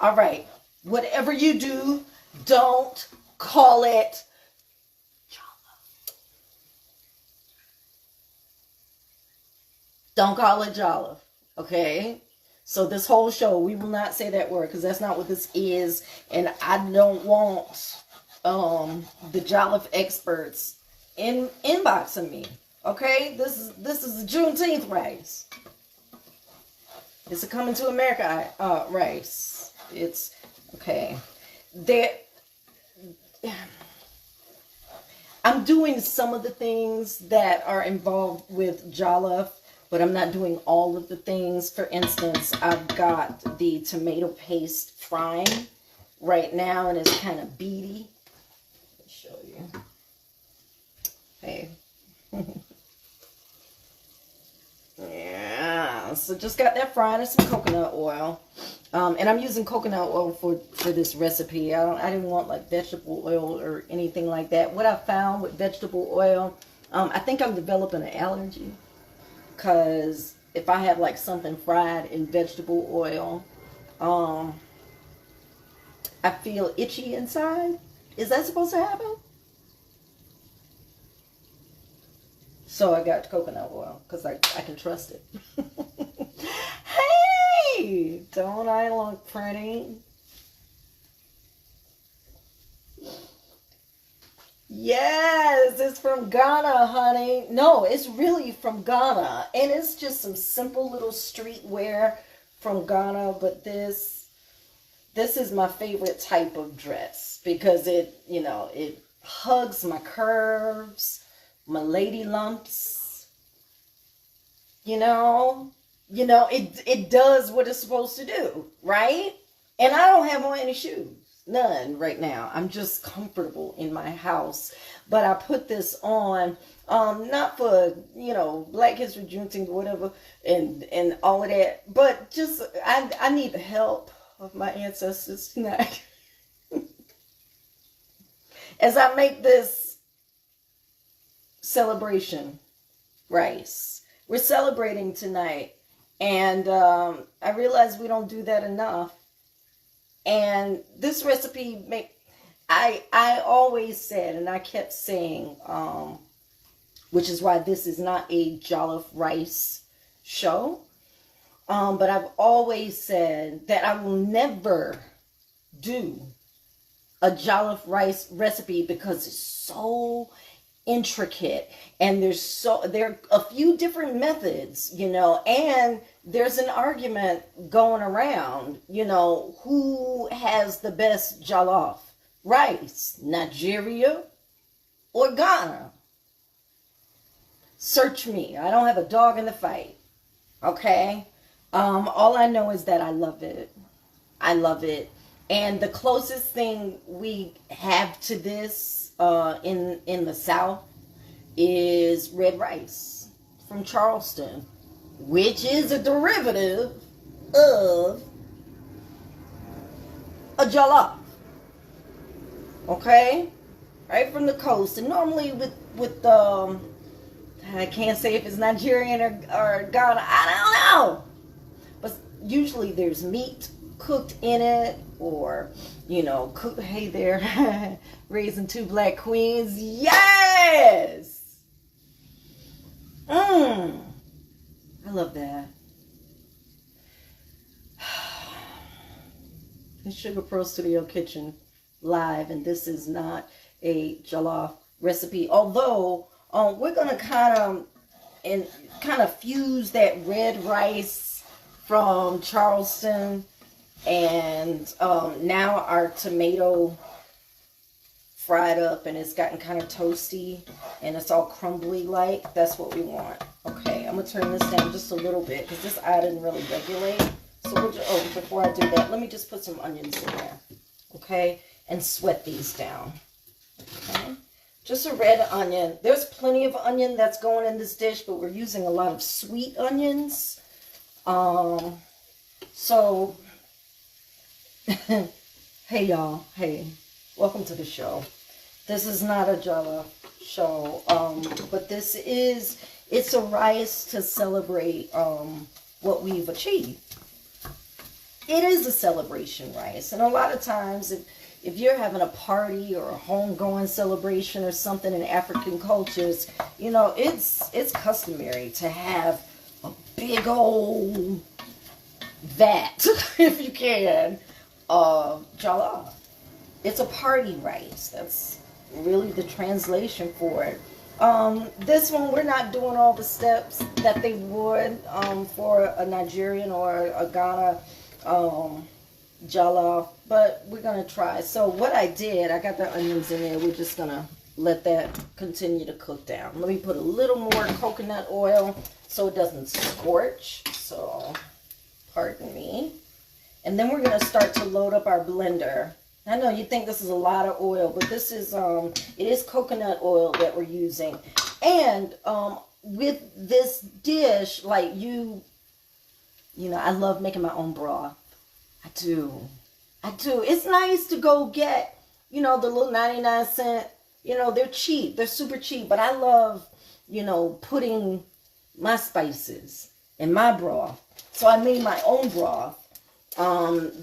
All right. Whatever you do, don't call it jollof. Don't call it jollof. Okay? So this whole show, we will not say that word because that's not what this is. And I don't want the jollof experts inboxing me. Okay? This is the Juneteenth rice. It's a coming to America rice. It's okay. I'm doing some of the things that are involved with jollof, but I'm not doing all of the things. For instance, I've got the tomato paste frying right now, and it's kind of beady. Let me show you. Hey. Yeah, so just got that fried in some coconut oil. And I'm using coconut oil for this recipe. I didn't want like vegetable oil or anything like that. What I found with vegetable oil, I think I'm developing an allergy. Because if I have like something fried in vegetable oil, I feel itchy inside. Is that supposed to happen? So I got coconut oil because I can trust it. Hey, don't I look pretty? Yes, it's from Ghana, honey. No, it's really from Ghana. And it's just some simple little streetwear from Ghana. But this is my favorite type of dress because it, it hugs my curves. My lady lumps, it does what it's supposed to do, right? And I don't have on any shoes, none right now. I'm just comfortable in my house. But I put this on, not for, Black History, Juneteenth, whatever, and all of that. But just, I need the help of my ancestors tonight. As I make this celebration rice. We're celebrating tonight, and I realize we don't do that enough. And this recipe I always said, and I kept saying, which is why this is not a jollof rice show, but I've always said that I will never do a jollof rice recipe because it's so intricate, and there are a few different methods, and there's an argument going around, who has the best jollof rice, Nigeria or Ghana? Search me. I don't have a dog in the fight. Okay? All I know is that I love it. I love it. And the closest thing we have to this in the South is red rice from Charleston, which is a derivative of a jollof. Okay? Right from the coast. And normally with I can't say if it's Nigerian or Ghana. I don't know. But usually there's meat cooked in it, or cook. Hey there, raising two black queens. Yes. I love that. It's SugarPearl's Studio Kitchen live, and this is not a jollof recipe. Although we're gonna kind of fuse that red rice from Charleston. And now our tomato fried up, and it's gotten kind of toasty, and it's all crumbly like. That's what we want. Okay, I'm going to turn this down just a little bit because this eye didn't really regulate. So we'll just, before I do that, let me just put some onions in there. Okay, and sweat these down. Okay, just a red onion. There's plenty of onion that's going in this dish, but we're using a lot of sweet onions. So... Hey y'all, hey, welcome to the show. This is not a jollof show, but it's a rice to celebrate what we've achieved. it is a celebration rice. And a lot of times, if you're having a party or a homegoing celebration or something in African cultures, you know, it's customary to have a big old vat, if you can, of jollof. It's a party rice. That's really the translation for it. This one, we're not doing all the steps that they would for a Nigerian or a Ghana jollof, but we're gonna try. So what I did, I got the onions in there. We're just gonna let that continue to cook down. Let me put a little more coconut oil so it doesn't scorch. So pardon me. And then we're gonna start to load up our blender. I know you think this is a lot of oil, but this is it is coconut oil that we're using. And with this dish, like you know, I love making my own broth. I do. It's nice to go get, you know, the little 99-cent, you know, they're cheap. They're super cheap. But I love, you know, putting my spices in my broth. So I made my own broth.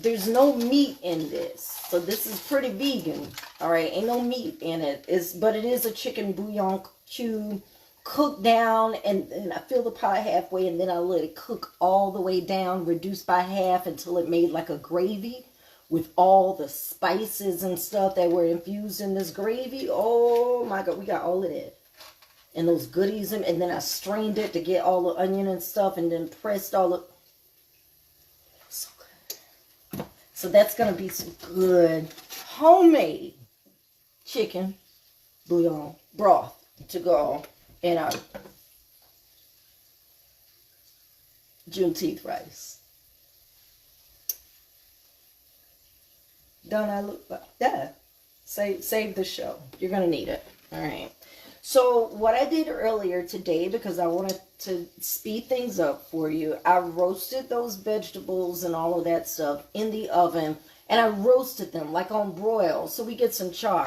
There's no meat in this. So this is pretty vegan. All right. Ain't no meat in it. But it is a chicken bouillon cube cooked down, and I fill the pot halfway, and then I let it cook all the way down, reduced by half until it made like a gravy with all the spices and stuff that were infused in this gravy. Oh my God, we got all of that. And those goodies, and then I strained it to get all the onion and stuff, and then pressed all the... So good. So that's going to be some good homemade chicken bouillon broth to go in our Juneteenth rice. Don't I look like that? Save the show. You're going to need it. All right. So what I did earlier today, because I wanted to speed things up for you, I roasted those vegetables and all of that stuff in the oven, and I roasted them like on broil so we get some char.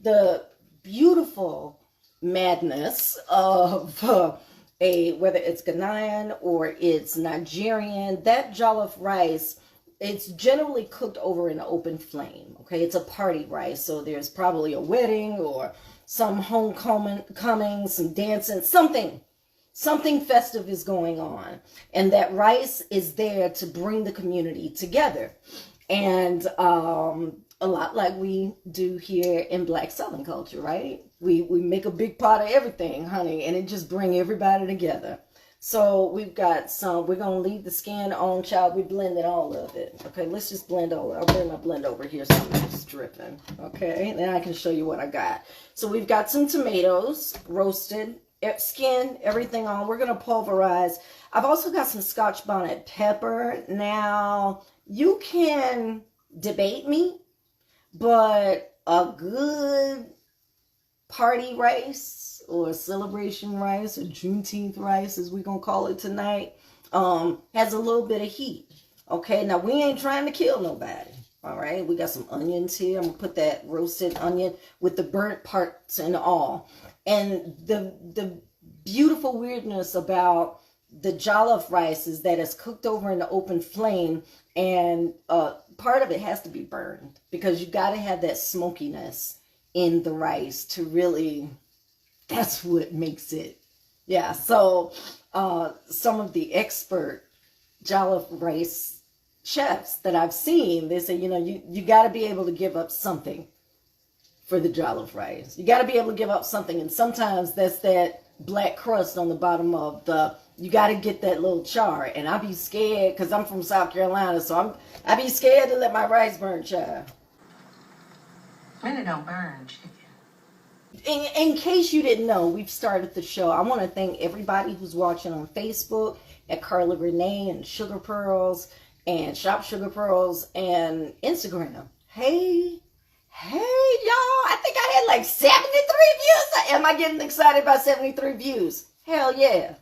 The beautiful madness of whether it's Ghanaian or it's Nigerian, that jollof rice, it's generally cooked over an open flame. Okay, it's a party rice, so there's probably a wedding or some homecoming, some dancing, something festive is going on, and that rice is there to bring the community together. And a lot like we do here in Black Southern culture, right? We make a big pot of everything, honey, and it just bring everybody together. So we've got some, we're going to leave the skin on, child. We blended all of it. Okay, let's just blend over. I'll bring my blend over here so I'm just dripping. Okay, then I can show you what I got. So we've got some tomatoes, roasted, skin, everything on. We're going to pulverize. I've also got some Scotch bonnet pepper. Now, you can debate me, but a good party rice or celebration rice or Juneteenth rice, as we're going to call it tonight, has a little bit of heat. Okay, now we ain't trying to kill nobody. All right, we got some onions here. I'm going to put that roasted onion with the burnt parts and all. And the beautiful weirdness about the jollof rice is that it's cooked over in the open flame, and part of it has to be burned because you got to have that smokiness in the rice to really, that's what makes it. Yeah, so some of the expert jollof rice chefs that I've seen, they say, you know, you got to be able to give up something for the jollof rice. You got to be able to give up something, and sometimes that's that black crust on the bottom of the, you got to get that little char. And I be scared because I'm from South Carolina, so I be scared to let my rice burn, child. Really don't burn chicken. In case you didn't know, we've started the show. I want to thank everybody who's watching on Facebook at Carla Renee and SugarPearl's and Shop SugarPearl's and Instagram. Hey, y'all. I think I had like 73 views. Am I getting excited about 73 views? Hell yeah.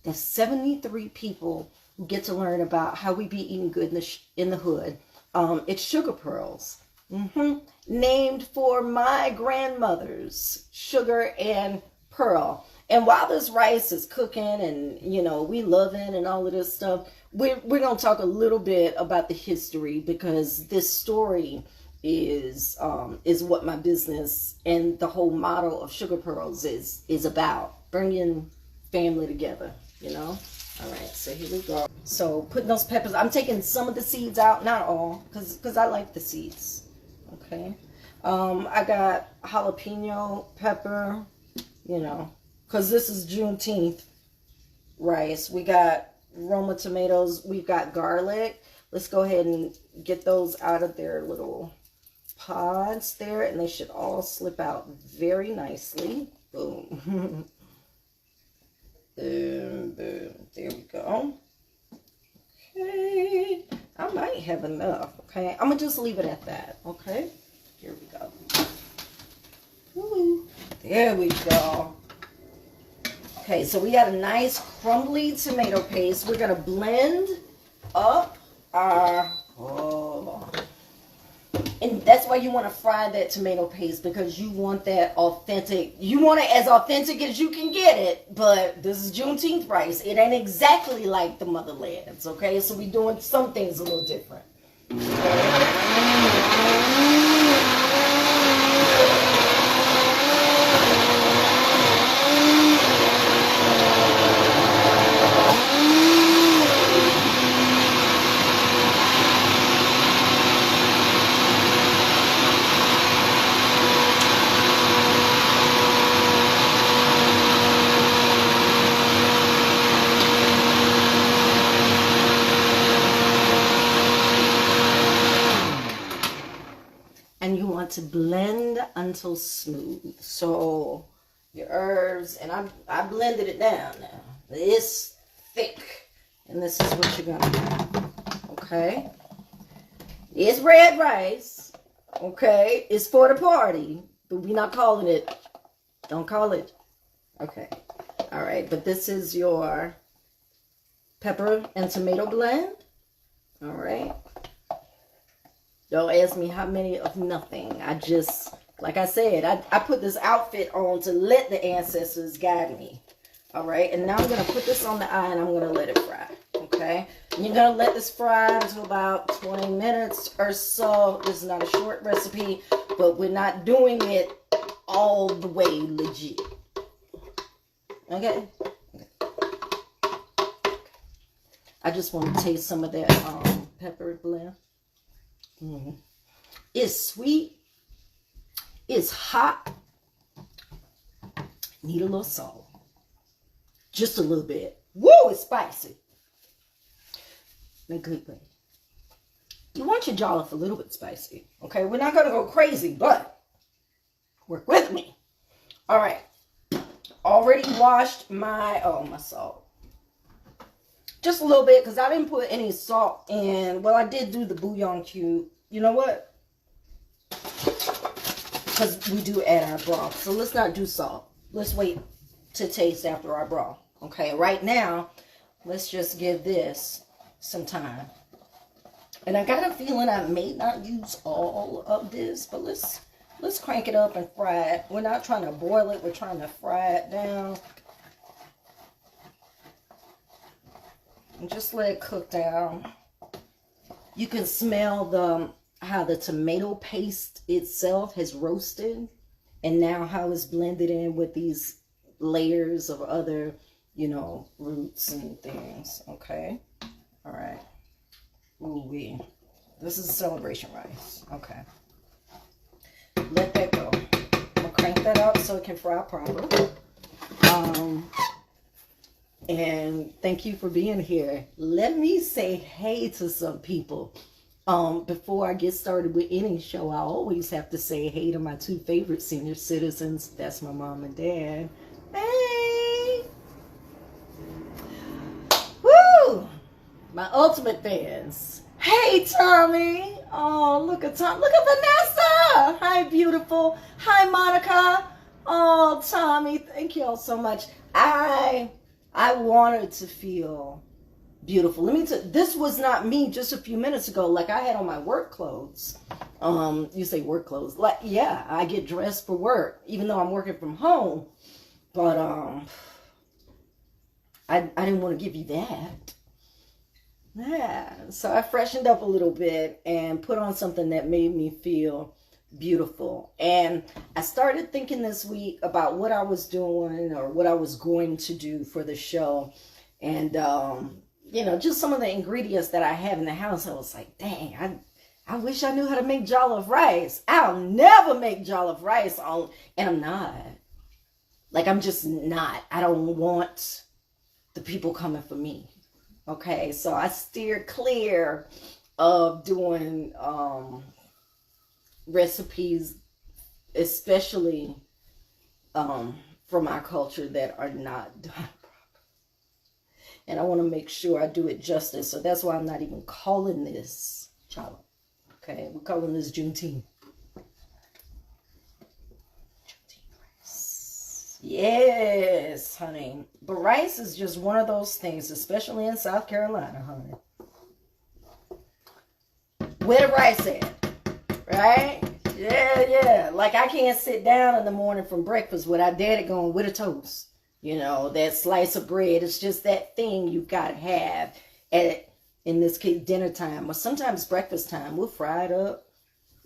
There's 73 people who get to learn about how we be eating good in the hood. It's SugarPearl's. Named for my grandmother's sugar and pearl. And while this rice is cooking and, you know, we love it and all of this stuff, we're gonna talk a little bit about the history, because this story is what my business and the whole motto of Sugar Pearls is about, bringing family together, you know. All right, so here we go. So putting those peppers, I'm taking some of the seeds out, not all, because I like the seeds. Okay. I got jalapeno pepper, you know, because this is Juneteenth rice. We got Roma tomatoes. We've got garlic. Let's go ahead and get those out of their little pods there, and they should all slip out very nicely. Boom. Boom, boom. There we go. Okay. I might have enough. Okay. I'm going to just leave it at that. Okay. Here we go. Woo. There we go. Okay, so we got a nice crumbly tomato paste. We're going to blend up our... And that's why you want to fry that tomato paste, because you want that authentic. You want it as authentic as you can get it, but this is Juneteenth rice. It ain't exactly like the motherlands, okay? So we're doing some things a little different. And you want to blend until smooth. So your herbs, and I blended it down now. It's thick. And this is what you're gonna do. Okay? It's red rice. Okay? It's for the party. But we're not calling it. Don't call it. Okay. Alright, but this is your pepper and tomato blend. Alright. Don't ask me how many of nothing. I just, like I said, I put this outfit on to let the ancestors guide me. All right, and now I'm going to put this on the eye and I'm going to let it fry. Okay, and you're going to let this fry until about 20 minutes or so. This is not a short recipe, but we're not doing it all the way legit. Okay? I just want to taste some of that pepper blend. It's sweet. It's hot. Need a little salt. Just a little bit. Woo, it's spicy. In a good way. You want your jollof a little bit spicy. Okay, we're not going to go crazy, but work with me. All right. Already washed my salt. Just a little bit, because I didn't put any salt in. Well, I did do the bouillon cube. You know what? Because we do add our broth. So let's not do salt. Let's wait to taste after our broth. Okay, right now, let's just give this some time. And I got a feeling I may not use all of this, but let's crank it up and fry it. We're not trying to boil it. We're trying to fry it down. And just let it cook down. You can smell how the tomato paste itself has roasted, and now how it's blended in with these layers of other, you know, roots and things. Okay. All right. Ooh-wee. This is celebration rice. Okay. Let that go. I'm gonna crank that up so it can fry proper. And thank you for being here. Let me say hey to some people. Before I get started with any show, I always have to say hey to my two favorite senior citizens. That's my mom and dad. Hey! Woo! My ultimate fans. Hey, Tommy. Oh, look at Tom. Look at Vanessa. Hi, beautiful. Hi, Monica. Oh, Tommy. Thank you all so much. I wanted to feel beautiful. Let me tell you, this was not me just a few minutes ago. Like, I had on my work clothes. You say work clothes. Like, yeah, I get dressed for work, even though I'm working from home. But I didn't want to give you that. Yeah, so I freshened up a little bit and put on something that made me feel beautiful. And I started thinking this week about what I was doing or what I was going to do for the show. And, you know, just some of the ingredients that I have in the house. I was like, dang, I wish I knew how to make jollof rice. I'll never make jollof rice and I'm not. Like, I'm just not. I don't want the people coming for me. Okay, so I steer clear of doing recipes, especially from our culture, that are not done properly. And I want to make sure I do it justice. So that's why I'm not even calling this jollof. Okay, we're calling this Juneteenth. Yes, honey. But rice is just one of those things, especially in South Carolina, honey. Where the rice at? Right? Yeah. Like, I can't sit down in the morning from breakfast without daddy going with a toast. You know, that slice of bread. It's just that thing you gotta have at, in this case, dinner time. Or sometimes breakfast time. We'll fry it up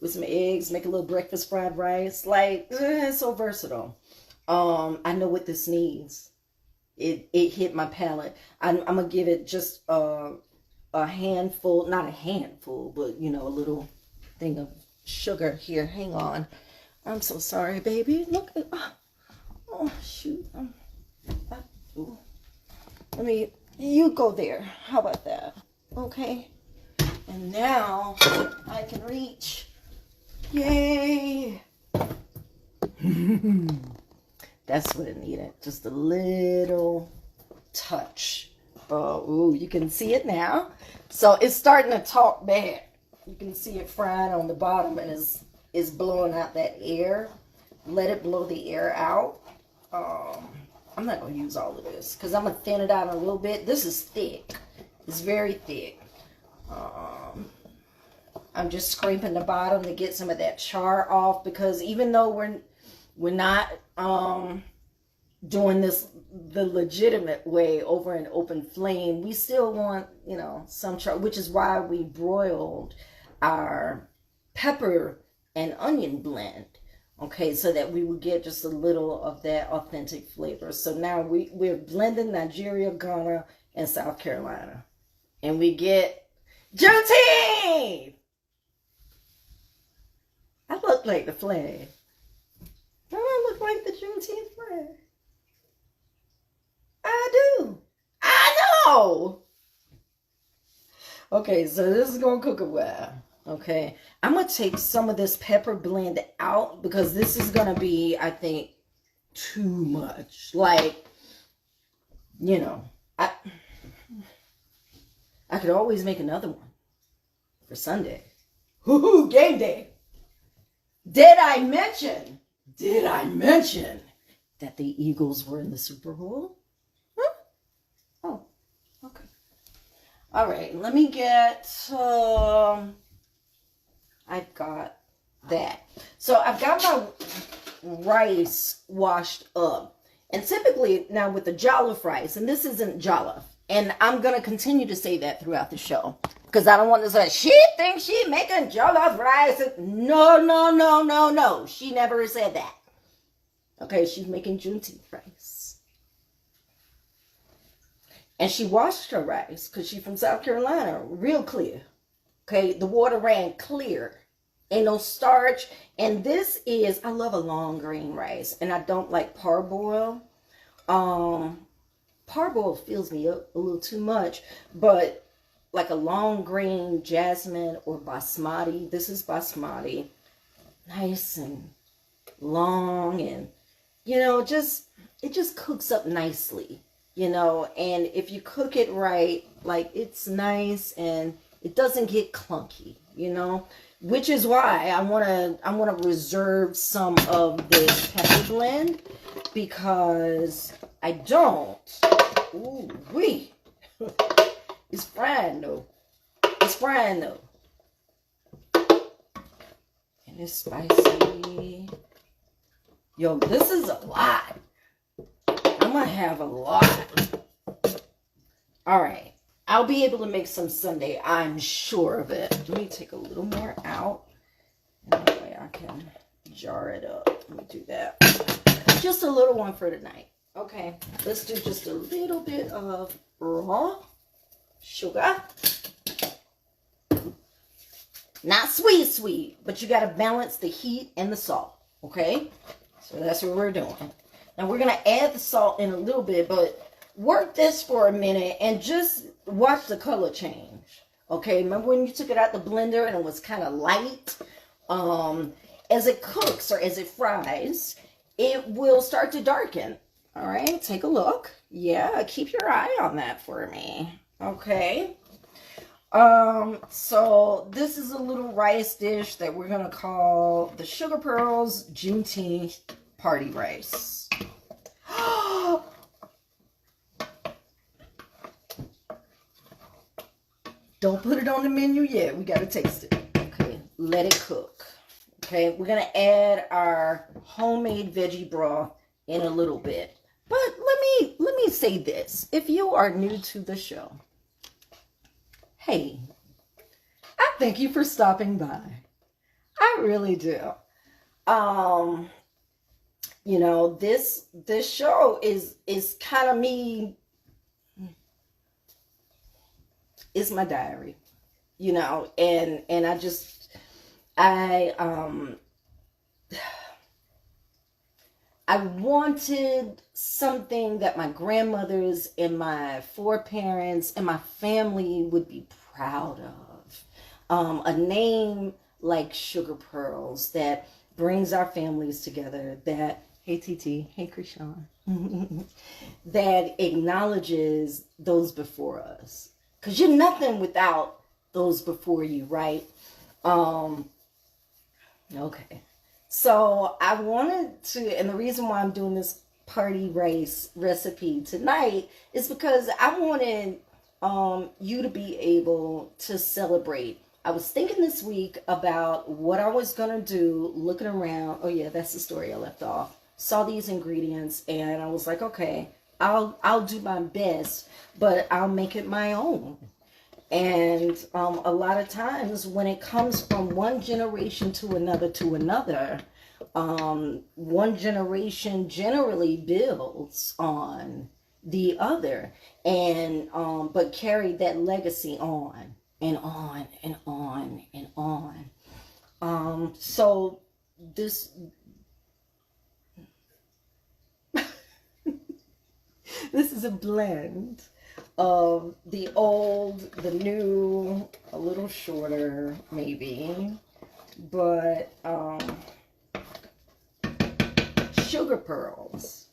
with some eggs, make a little breakfast fried rice. Like, it's so versatile. I know what this needs. It hit my palate. I'm gonna give it just a handful, not a handful, but you know, a little thing of sugar here. Hang on. I'm so sorry, baby. Look at, oh shoot. Let me, you go there. How about that? Okay. And now I can reach. Yay. That's what it needed. Just a little touch. Oh, you can see it now. So it's starting to talk back. You can see it frying on the bottom and is blowing out that air. Let it blow the air out. I'm not going to use all of this because I'm going to thin it out a little bit. This is thick. It's very thick. I'm just scraping the bottom to get some of that char off, because even though we're not doing this the legitimate way over an open flame, we still want, you know, some char, which is why we broiled our pepper and onion blend, okay, so that we would get just a little of that authentic flavor. So now we're blending Nigeria, Ghana, and South Carolina, and we get Juneteenth. I look like the flag. Don't I look like the Juneteenth flag? I do. I know. Okay, so this is going to cook a while. Okay. I'm going to take some of this pepper blend out because this is going to be, I think, too much. Like, you know, I could always make another one for Sunday. Hoo-hoo, game day. Did I mention that the Eagles were in the Super Bowl? Huh? Oh, okay. All right, let me get, I've got that. So I've got my rice washed up. And typically, now with the jollof rice, and this isn't jollof, and I'm going to continue to say that throughout the show, because I don't want to say, she thinks she's making jollof rice. No. She never said that. Okay, she's making Juneteenth rice. And she washed her rice, because she's from South Carolina, real clear. Okay, the water ran clear. Ain't no starch. And this is, I love a long grain rice, and I don't like parboil. Parboil fills me up a little too much, but like a long grain jasmine or basmati. This is basmati. Nice and long, and, you know, it just cooks up nicely, you know, and if you cook it right, like, it's nice and it doesn't get clunky, you know, which is why I want to reserve some of this pepper blend, because I don't. Ooh, wee. It's frying though. And it's spicy. Yo, this is a lot. I'm gonna have a lot. All right. I'll be able to make some Sunday. I'm sure of it. Let me take a little more out. That way I can jar it up. Let me do that. Just a little one for tonight. Okay, let's do just a little bit of raw sugar. Not sweet, but you got to balance the heat and the salt. Okay, so that's what we're doing. Now we're going to add the salt in a little bit, but work this for a minute and just watch the color change. Okay, remember when you took it out the blender and it was kind of light? As it cooks or as it fries, it will start to darken. All right, take a look. Yeah, keep your eye on that for me. Okay. So this is a little rice dish that we're gonna call the SugarPearl's Juneteenth party rice. Don't put it on the menu yet. We gotta taste it. Okay, let it cook. Okay, we're gonna add our homemade veggie broth in a little bit. But let me say this. If you are new to the show, hey, I thank you for stopping by. I really do. You know, this show is kind of me. It's my diary, you know, and I wanted something that my grandmothers and my foreparents and my family would be proud of. A name like SugarPearl's that brings our families together, that, hey TT, hey Krishan, that acknowledges those before us. Because you're nothing without those before you, right? Okay. So I wanted to, and the reason why I'm doing this party rice recipe tonight is because I wanted you to be able to celebrate. I was thinking this week about what I was going to do, looking around. Oh yeah, that's the story I left off. Saw these ingredients and I was like, okay, I'll do my best, but I'll make it my own. And a lot of times when it comes from one generation to another, one generation generally builds on the other, and but carry that legacy on and on and on and on. So this this is a blend of the old, the new, a little shorter maybe, but SugarPearl's,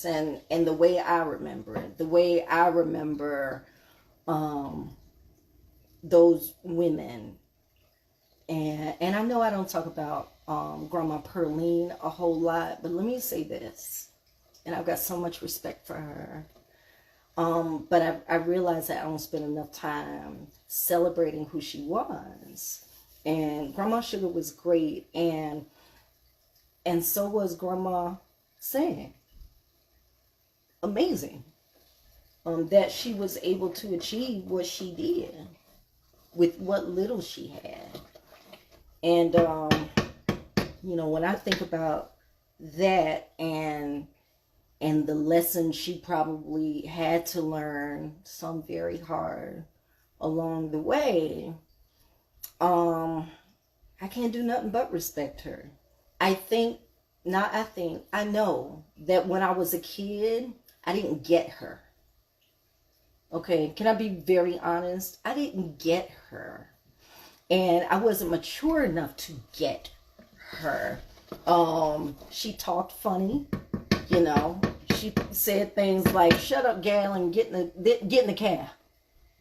and the way I remember it, the way I remember those women, and I know I don't talk about Grandma Pearline a whole lot, but let me say this, and I've got so much respect for her. But I realized that I don't spend enough time celebrating who she was. And Grandma Sugar was great, and so was Grandma Sang. Amazing. That she was able to achieve what she did with what little she had. And, you know, when I think about that and the lessons she probably had to learn, some very hard along the way, I can't do nothing but respect her. I know that when I was a kid, I didn't get her. Okay, can I be very honest? I didn't get her. And I wasn't mature enough to get her. She talked funny. You know, she said things like, shut up, gal, and get in the cab.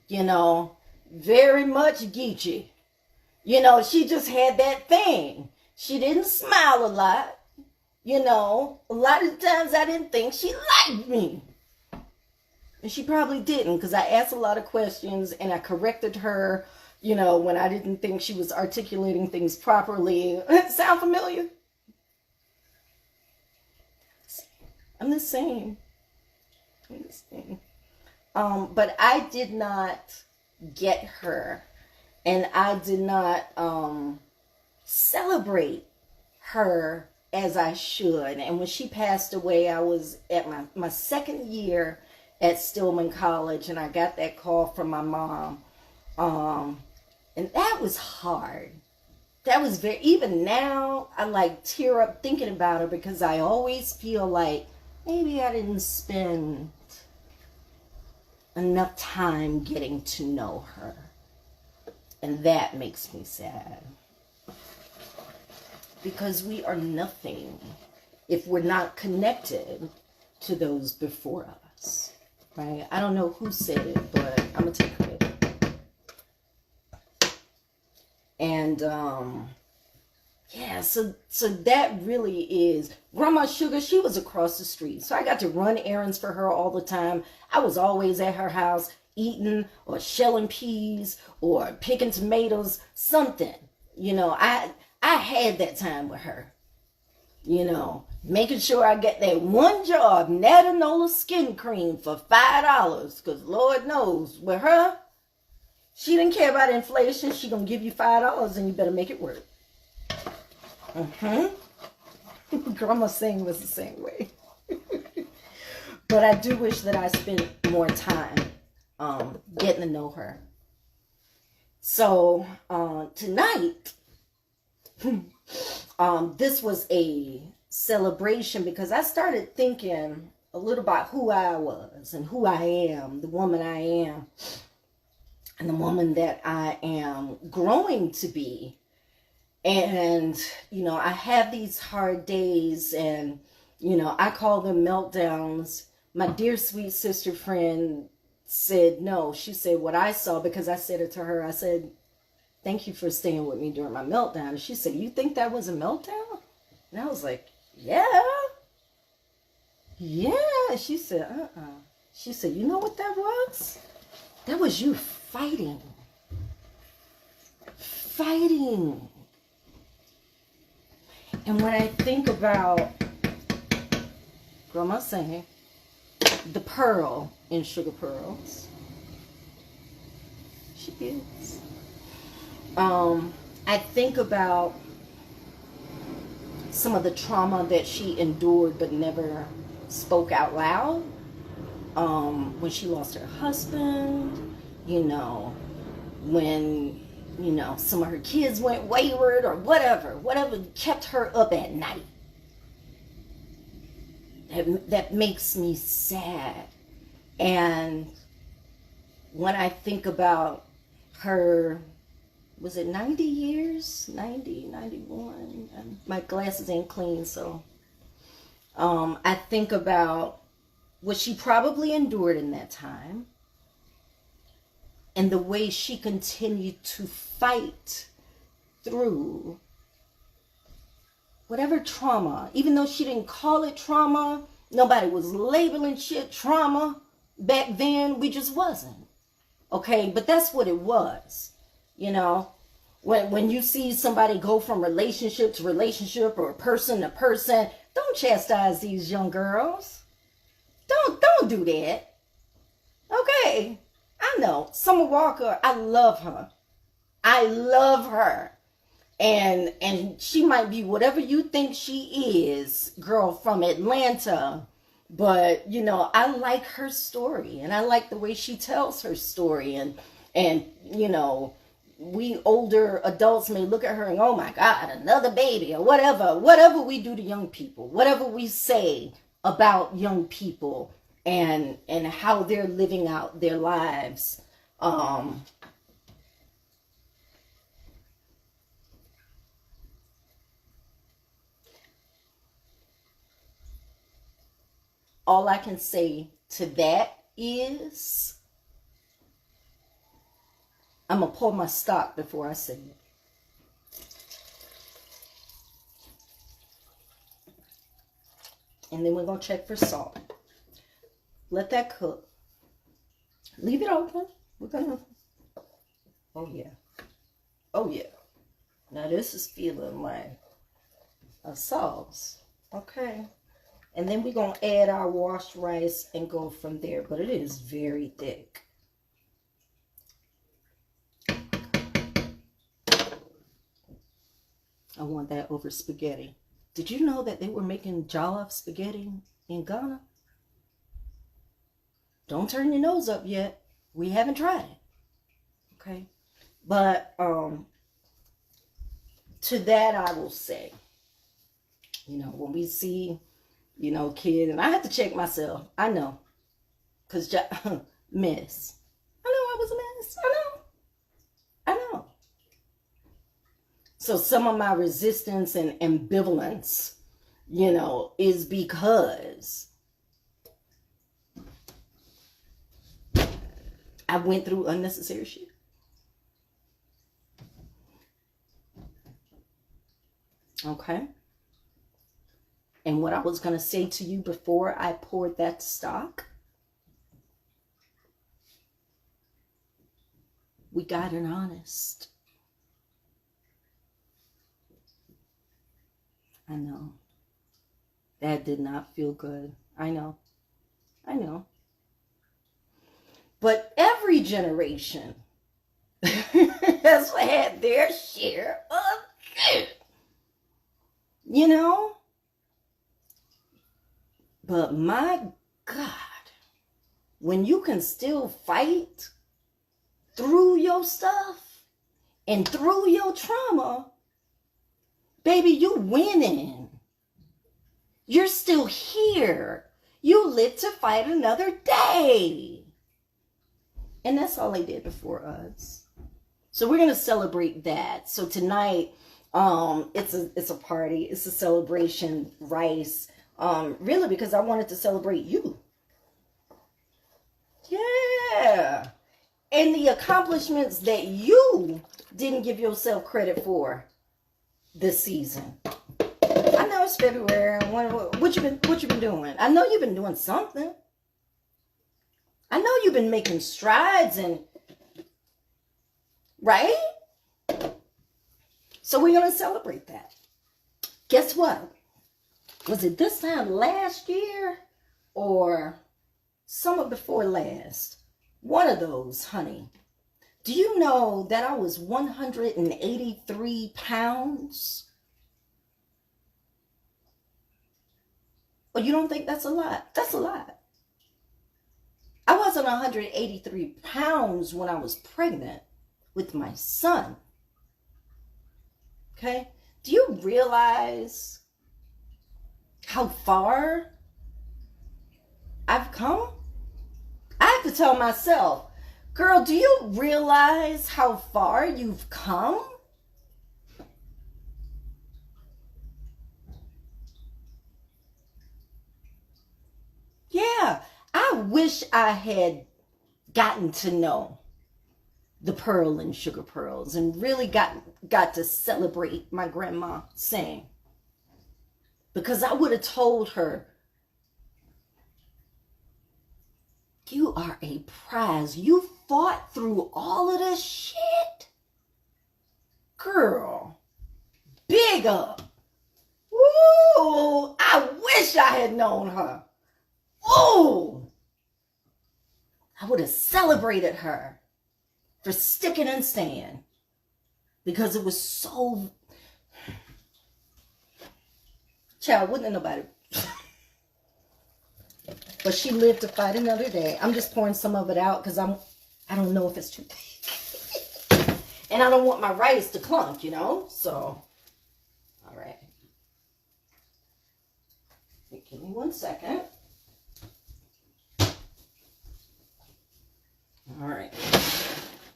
You know, very much geeky. You know, she just had that thing. She didn't smile a lot. You know, a lot of times I didn't think she liked me. And she probably didn't, because I asked a lot of questions and I corrected her, you know, when I didn't think she was articulating things properly. Sound familiar? I'm the same. But I did not get her, and I did not celebrate her as I should. And when she passed away, I was at my second year at Stillman College, and I got that call from my mom. And that was hard. That was very, even now, I like tear up thinking about her, because I always feel like maybe I didn't spend enough time getting to know her. And that makes me sad. Because we are nothing if we're not connected to those before us. Right? I don't know who said it, but I'm going to take credit. And, yeah, so that really is, Grandma Sugar, she was across the street. So I got to run errands for her all the time. I was always at her house eating or shelling peas or picking tomatoes, something. You know, I had that time with her. You know, making sure I get that one job, Natanola skin cream for $5. Because Lord knows, with her, she didn't care about inflation. She gonna give you $5 and you better make it work. Grandma's saying was the same way. But I do wish that I spent more time getting to know her. So tonight, this was a celebration because I started thinking a little about who I was and who I am, the woman I am, and the woman that I am growing to be. And, you know, I have these hard days and, you know, I call them meltdowns. My dear sweet sister friend said, no, she said what I saw, because I said it to her. I said, thank you for staying with me during my meltdown. And she said, you think that was a meltdown? And I was like, yeah. She said, She said, you know what that was? That was you fighting. And when I think about Grandma saying the pearl in SugarPearl's, she is. I think about some of the trauma that she endured but never spoke out loud. When she lost her husband, you know, when, you know, some of her kids went wayward or whatever kept her up at night. That makes me sad. And when I think about her, was it 90 years? 90, 91? My glasses ain't clean, so I think about what she probably endured in that time and the way she continued to fight through whatever trauma. Even though she didn't call it trauma, nobody was labeling shit trauma back then. We just wasn't. Okay, but that's what it was. You know, when you see somebody go from relationship to relationship or person to person, don't chastise these young girls. Don't do that. Okay, I know Summer Walker, I love her. And she might be whatever you think she is, girl from Atlanta. But, you know, I like her story and I like the way she tells her story. And you know, we older adults may look at her and, oh my God, another baby or whatever we do to young people, whatever we say about young people and how they're living out their lives. All I can say to that is I'm going to pour my stock before I say it. And then we're going to check for salt. Let that cook. Leave it open. We're going to... Oh, yeah. Oh, yeah. Now, this is feeling like a sauce. Okay. And then we're going to add our washed rice and go from there. But it is very thick. I want that over spaghetti. Did you know that they were making jollof spaghetti in Ghana? Don't turn your nose up yet. We haven't tried it. Okay? But to that I will say, you know, when we see, you know, kid, and I have to check myself. I know. Because, miss. I know I was a miss. I know. So some of my resistance and ambivalence, you know, is because I went through unnecessary shit. Okay. And what I was going to say to you before I poured that stock, we got it honest. I know. That did not feel good. I know. But every generation has had their share of it. You know? But my God, when you can still fight through your stuff and through your trauma, baby, you winning. You're still here. You live to fight another day. And that's all they did before us. So we're going to celebrate that. So tonight, it's a party. It's a celebration, rice. Really, because I wanted to celebrate you. Yeah. And the accomplishments that you didn't give yourself credit for this season. I know it's February. What you been doing? I know you've been doing something. I know you've been making strides and right? So we're going to celebrate that. Guess what? Was it this time last year or summer before last? One of those, honey. Do you know that I was 183 pounds? Well, you don't think that's a lot? That's a lot. I wasn't 183 pounds when I was pregnant with my son. Okay? Do you realize how far I've come? I have to tell myself, girl, do you realize how far you've come? Yeah, I wish I had gotten to know the Pearl and SugarPearl's and really got to celebrate my grandma saying. Because I would have told her, you are a prize. You fought through all of this shit. Girl, big up. Ooh, I wish I had known her. Ooh, I would have celebrated her for sticking and staying because it was so. Child, wouldn't nobody. But she lived to fight another day. I'm just pouring some of it out because I don't know if it's too thick. And I don't want my rice to clunk, you know? So, all right. Give me 1 second. All right.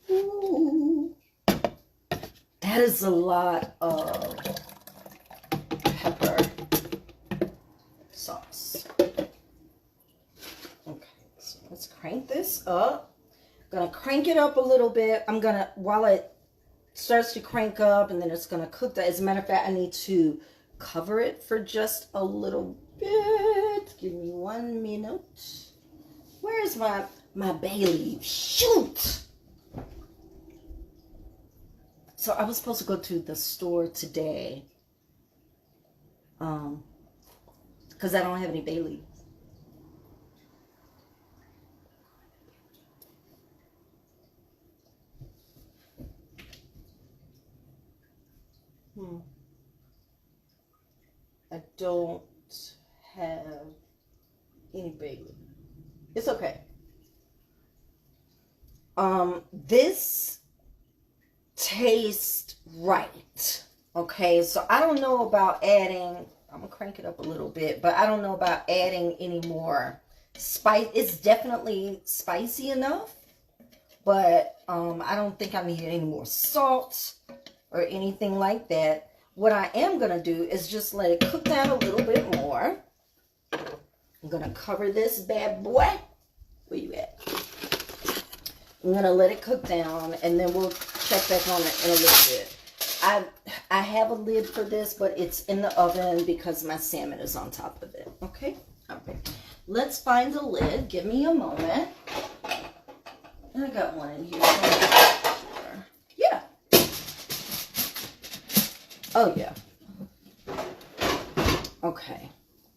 Ooh. That is a lot of pepper sauce. Okay, so let's crank this up. I'm gonna crank it up a little bit. I'm gonna, while it starts to crank up, and then it's gonna cook that. As a matter of fact, I need to cover it for just a little bit. Give me 1 minute. Where's my bay leaf? Shoot! So I was supposed to go to the store today. because I don't have any bay leaves. I don't have any bay leaves. It's okay. This tastes right. Okay, so I don't know about adding, I'm gonna crank it up a little bit, but I don't know about adding any more spice. It's definitely spicy enough, but I don't think I need any more salt or anything like that. What I am gonna do is just let it cook down a little bit more. I'm gonna cover this bad boy. Where you at? I'm going to let it cook down, and then we'll check back on it in a little bit. I have a lid for this, but it's in the oven because my salmon is on top of it. Okay? All right. Let's find a lid. Give me a moment. I got one in here. Sure. Yeah. Oh, yeah. Okay.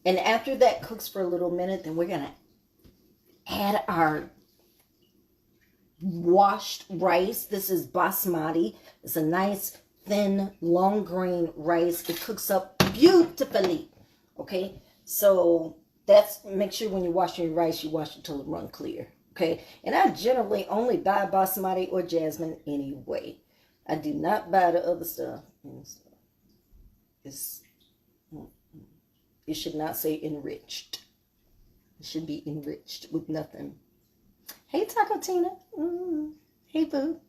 And after that cooks for a little minute, then we're going to add our washed rice. This is basmati. It's a nice thin long grain rice. It cooks up beautifully. Okay, so that's, make sure when you're washing your rice, you wash it till it runs clear. Okay, and I generally only buy basmati or jasmine anyway. I do not buy the other stuff. It should not say enriched. It should be enriched with nothing. Hey, Taco Tina. Hey, boo.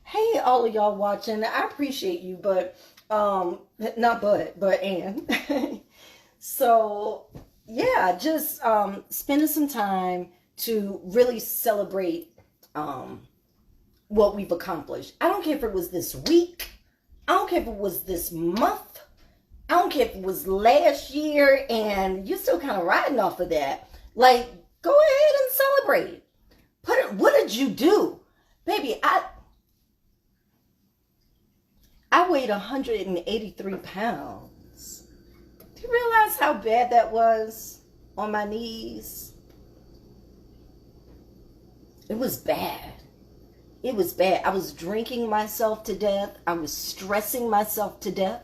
Hey, all of y'all watching. I appreciate you, but, not but and. So, yeah, just spending some time to really celebrate what we've accomplished. I don't care if it was this week. I don't care if it was this month. I don't care if it was last year and you're still kind of riding off of that. Like, go ahead and celebrate. What did you do? Baby, I weighed 183 pounds. Do you realize how bad that was on my knees? It was bad. It was bad. I was drinking myself to death. I was stressing myself to death.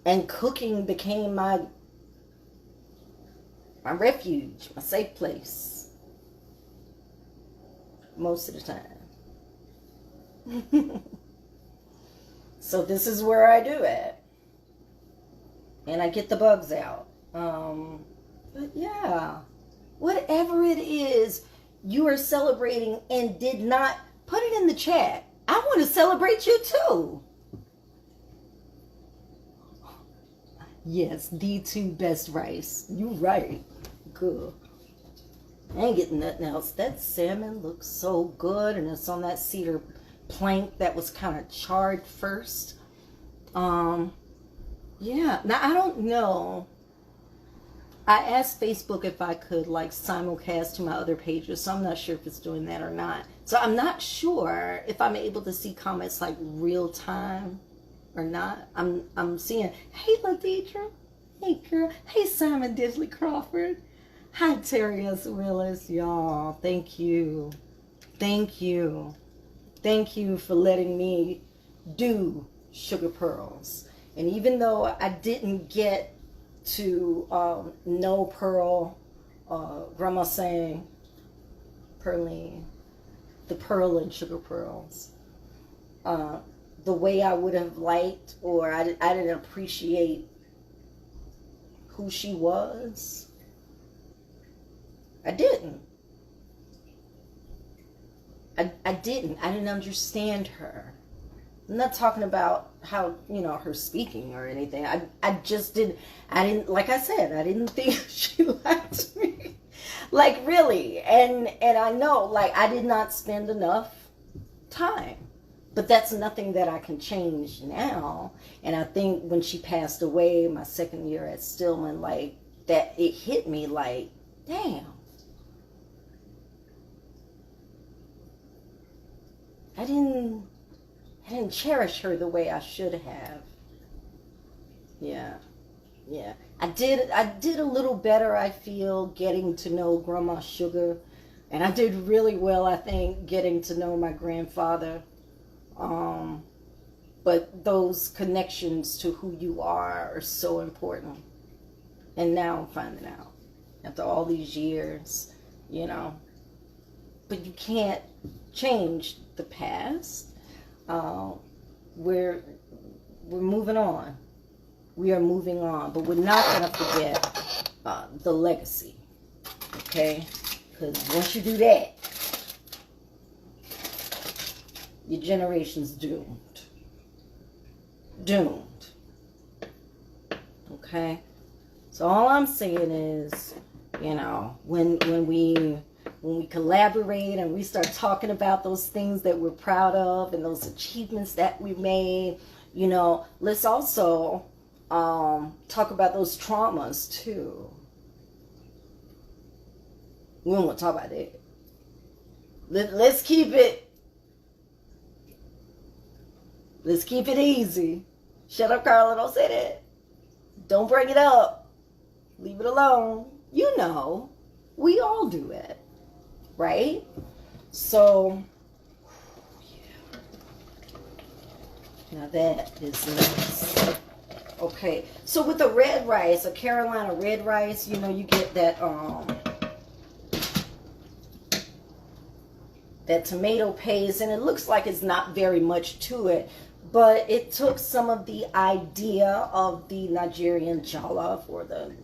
And cooking became my refuge, my safe place. Most of the time. So this is where I do it. And I get the bugs out. But yeah, whatever it is you are celebrating and did not, put it in the chat. I want to celebrate you too. Yes, the two best rice. You right. Good. I ain't getting nothing else. That salmon looks so good, and it's on that cedar plank that was kind of charred first. Yeah. Now I don't know. I asked Facebook if I could like simulcast to my other pages, so I'm not sure if it's doing that or not. So I'm not sure if I'm able to see comments like real time or not. I'm seeing, hey Ladidra, hey girl, hey Simon Disley Crawford, hi Terry S. Willis, y'all. Thank you. Thank you. Thank you for letting me do Sugar Pearls. And even though I didn't get to know Pearl, Grandma saying Pearline, the Pearl and Sugar Pearls, the way I would have liked, or I didn't appreciate who she was. I didn't. I didn't understand her. I'm not talking about how, you know, her speaking or anything. I just didn't, like I said, I didn't think she liked me. Like, really. And I know, like, I did not spend enough time. But that's nothing that I can change now. And I think when she passed away, my second year at Stillman, like, that it hit me like, damn. I didn't I didn't cherish her the way I should have. Yeah. I did a little better, I feel, getting to know Grandma Sugar. And I did really well, I think, getting to know my grandfather. But those connections to who you are so important. And now I'm finding out, after all these years, you know. But you can't change the past. We're moving on. We are moving on. But we're not going to forget the legacy. Okay? Because once you do that, your generation's doomed. Doomed. Okay? So all I'm saying is, you know, when we collaborate and we start talking about those things that we're proud of and those achievements that we made, you know, let's also talk about those traumas too. We don't want to talk about that. Let's keep it easy. Shut up, Carla. Don't say that. Don't bring it up. Leave it alone. You know, we all do it, right? So, yeah. Now that is nice. Okay, so with the red rice, a Carolina red rice, you know, you get that that tomato paste, and it looks like it's not very much to it, but it took some of the idea of the Nigerian jollof, or the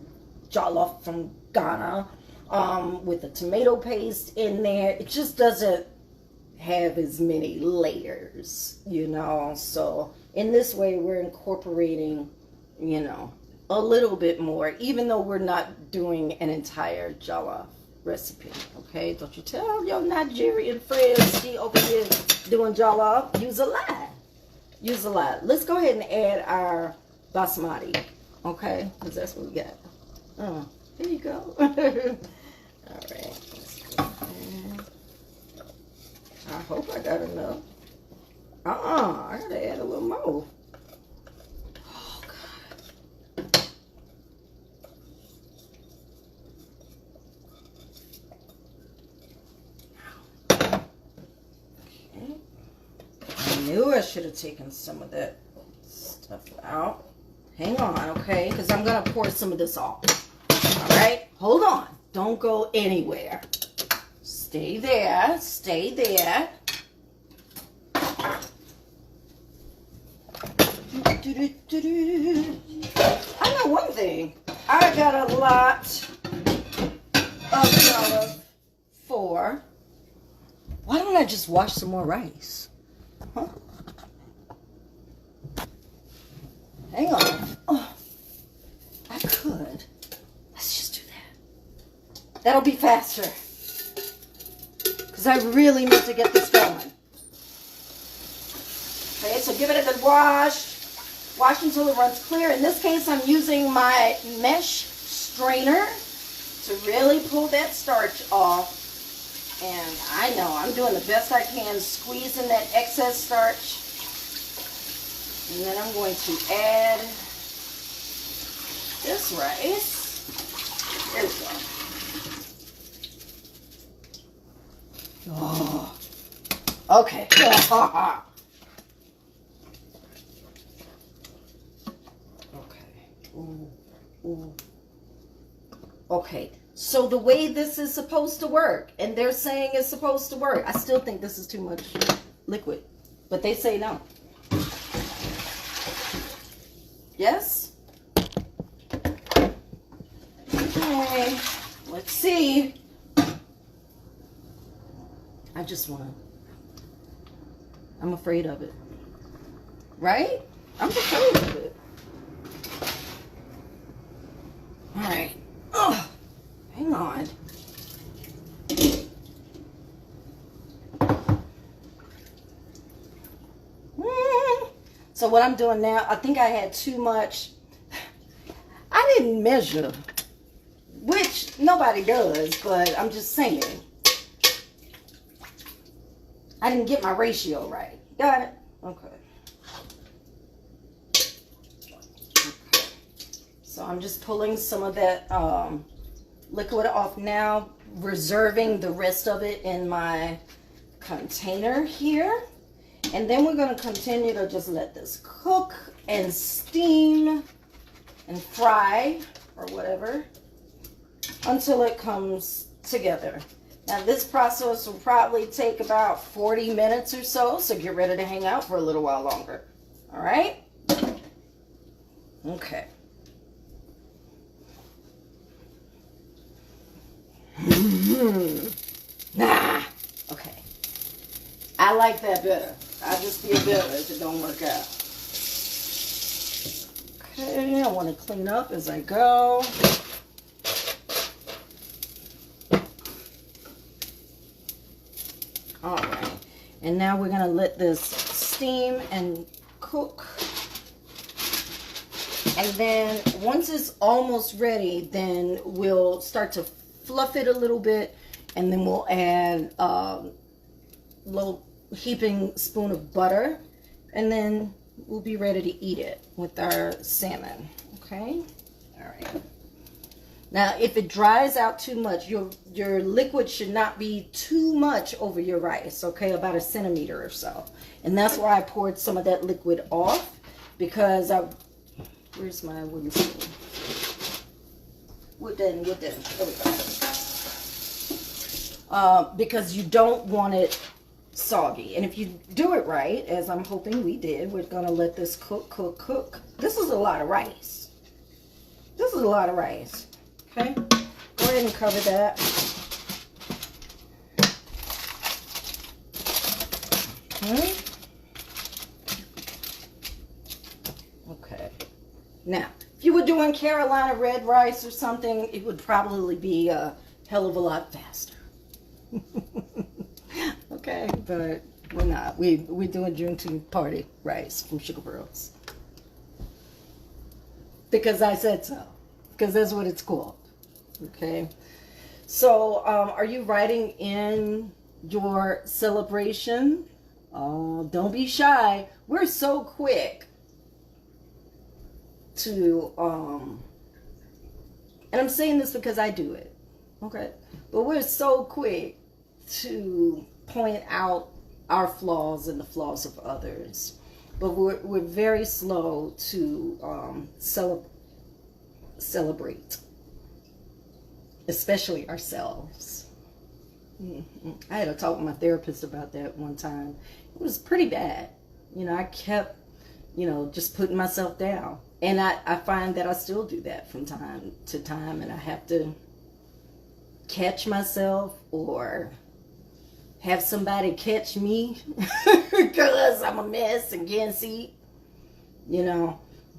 jollof from Ghana, with the tomato paste in there. It just doesn't have as many layers, you know. So in this way, we're incorporating, you know, a little bit more, even though we're not doing an entire jollof recipe. Okay, don't you tell your Nigerian friends she over here doing jollof. Use a lot. Use a lot. Let's go ahead and add our basmati. Okay, because that's what we got. Oh, here you go. All right. Let's go ahead. I hope I got enough. I gotta add a little more. Oh, God. Okay. I knew I should have taken some of that stuff out. Hang on, okay? Because I'm going to pour some of this off. All right? Hold on. Don't go anywhere. Stay there. Stay there. I know one thing. I got a lot of jollof for. Why don't I just wash some more rice? Huh? Hang on. Oh, I could. Let's just do that. That'll be faster. Because I really need to get this going. Okay, so give it a good wash. Wash until it runs clear. In this case, I'm using my mesh strainer to really pull that starch off. And I know I'm doing the best I can, squeezing that excess starch. And then I'm going to add this rice. There we go. Oh, okay. Okay. Ooh. Okay. So the way this is supposed to work, and they're saying it's supposed to work, I still think this is too much liquid, but they say no. Yes? Okay, let's see. I just want to, I'm afraid of it. Right? I'm afraid of it. All right. Oh, hang on. So what I'm doing now, I think I had too much. I didn't measure, which nobody does, but I'm just saying. I didn't get my ratio right. Got it? Okay. So I'm just pulling some of that liquid off now, reserving the rest of it in my container here. And then we're going to continue to just let this cook and steam and fry or whatever until it comes together. Now this process will probably take about 40 minutes or so, so get ready to hang out for a little while longer. All right? Okay. Okay. I like that better. I just feel better if it don't work out. Okay, I want to clean up as I go. All right. And now we're going to let this steam and cook. And then once it's almost ready, then we'll start to fluff it a little bit. And then we'll add a little heaping spoon of butter. And then we'll be ready to eat it with our salmon. Okay? All right. Now, if it dries out too much, your liquid should not be too much over your rice, okay? About 1 centimeter or so. And that's why I poured some of that liquid off, because where's my wooden spoon? Wooden. There we go. Because you don't want it soggy. And if you do it right, as I'm hoping we did, we're going to let this cook. This is a lot of rice. Okay, go ahead and cover that. Okay. Now, if you were doing Carolina red rice or something, it would probably be a hell of a lot faster. Okay, but we're not. We're doing Juneteenth party rice from SugarPearl's. Because I said so. Because that's what it's called. Okay, so are you writing in your celebration? Don't be shy. We're so quick to and I'm saying this because I do it, okay, but we're so quick to point out our flaws and the flaws of others, but we're very slow to celebrate, especially ourselves. I had a talk with my therapist about that one time. It was pretty bad. I kept, just putting myself down. And I find that I still do that from time to time, and I have to catch myself or have somebody catch me because I'm a mess and can't see,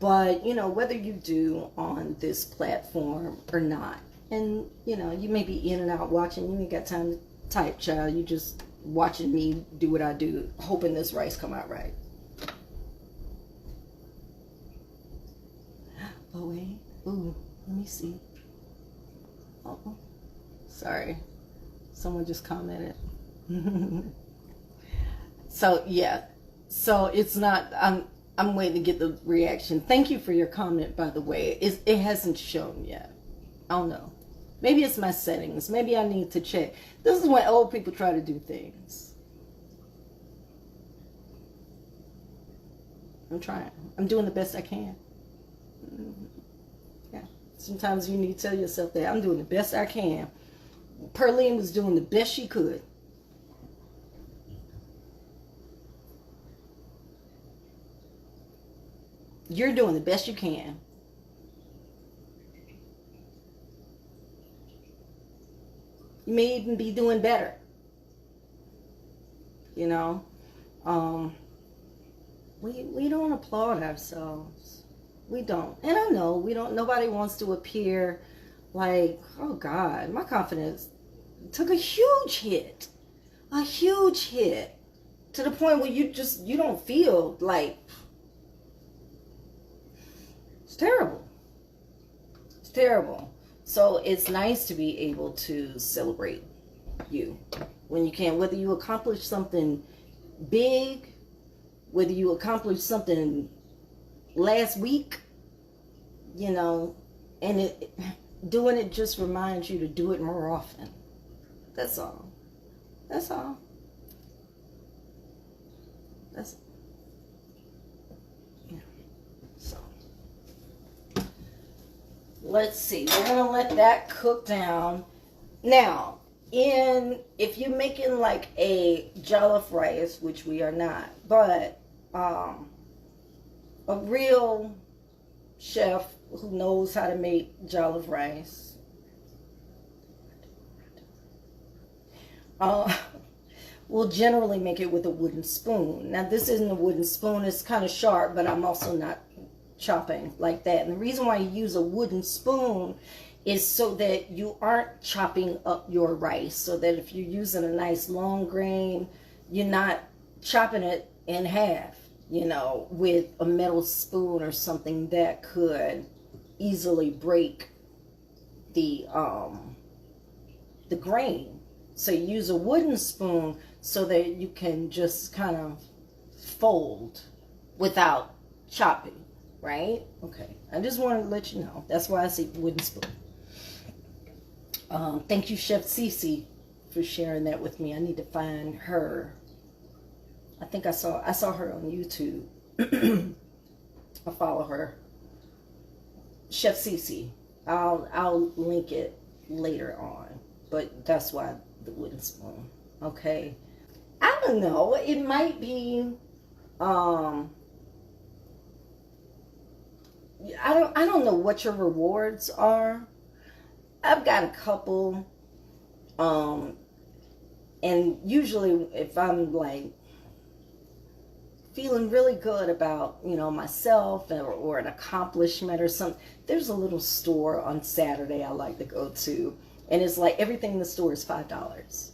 But, whether you do on this platform or not, and, you may be in and out watching, you ain't got time to type, child. You just watching me do what I do, hoping this rice come out right. Oh, wait. Ooh, let me see. Oh, sorry. Someone just commented. So, yeah. So, it's not, I'm waiting to get the reaction. Thank you for your comment, by the way. It hasn't shown yet. I don't know. Maybe it's my settings. Maybe I need to check. This is when old people try to do things. I'm trying. I'm doing the best I can. Yeah. Sometimes you need to tell yourself that. I'm doing the best I can. Pearline was doing the best she could. You're doing the best you can. You may even be doing better. We don't applaud ourselves. We don't. And I know we don't. Nobody wants to appear like, oh God, my confidence took a huge hit. A huge hit. To the point where you don't feel like, it's terrible. It's terrible. So it's nice to be able to celebrate you when you can, whether you accomplish something big, whether you accomplished something last week, you know, and doing it just reminds you to do it more often. That's all. That's all. That's, yeah. So, let's see. We're going to let that cook down. Now, if you're making like a jollof rice, which we are not, but a real chef who knows how to make jollof rice will generally make it with a wooden spoon. Now, this isn't a wooden spoon. It's kind of sharp, but I'm also not chopping like that. And the reason why you use a wooden spoon is so that you aren't chopping up your rice, so that if you're using a nice long grain, you're not chopping it in half, you know, with a metal spoon or something that could easily break the grain. So you use a wooden spoon so that you can just kind of fold without chopping, right? Okay, I just wanted to let you know. That's why I say wooden spoon. Thank you, Chef SiSi, for sharing that with me. I need to find her. I think I saw her on YouTube. I follow her. Chef SiSi. I'll link it later on. But that's why the wooden spoon. Okay. I don't know. It might be I don't know what your rewards are. I've got a couple. And usually if I'm like feeling really good about, you know, myself or an accomplishment or something, there's a little store on Saturday I like to go to, and it's like everything in the store is $5.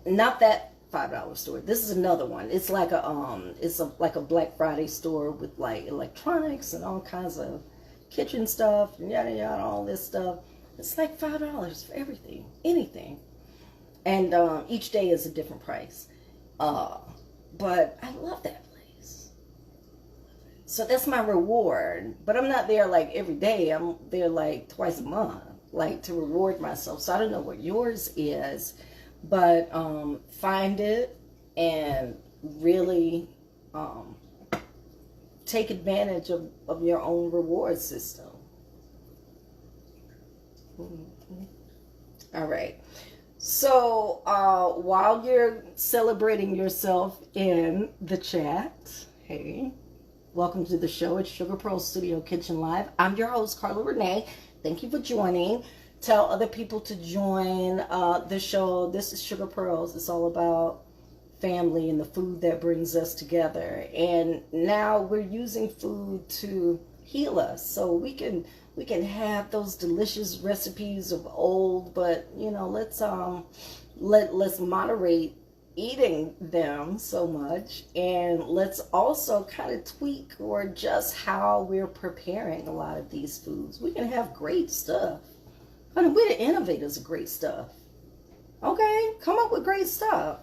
Not that $5 store. This is another one. It's like like a Black Friday store with like electronics and all kinds of kitchen stuff and yada yada, all this stuff. It's like $5 for everything, anything, and each day is a different price. But I love that place. So that's my reward. But I'm not there like every day. I'm there like twice a month, like to reward myself. So I don't know what yours is, but find it and really take advantage of your own reward system. All right. So while you're celebrating yourself in the chat, hey, welcome to the show. It's SugarPearl's Studio Kitchen Live. I'm your host, Carla Renee. Thank you for joining. Tell other people to join the show. This is SugarPearl's. It's all about family and the food that brings us together. And now we're using food to heal us, so we can have those delicious recipes of old, but you know, let's moderate eating them so much, and let's also kind of tweak or adjust how we're preparing a lot of these foods. We can have great stuff. I mean, we're the innovators of great stuff. Okay, come up with great stuff,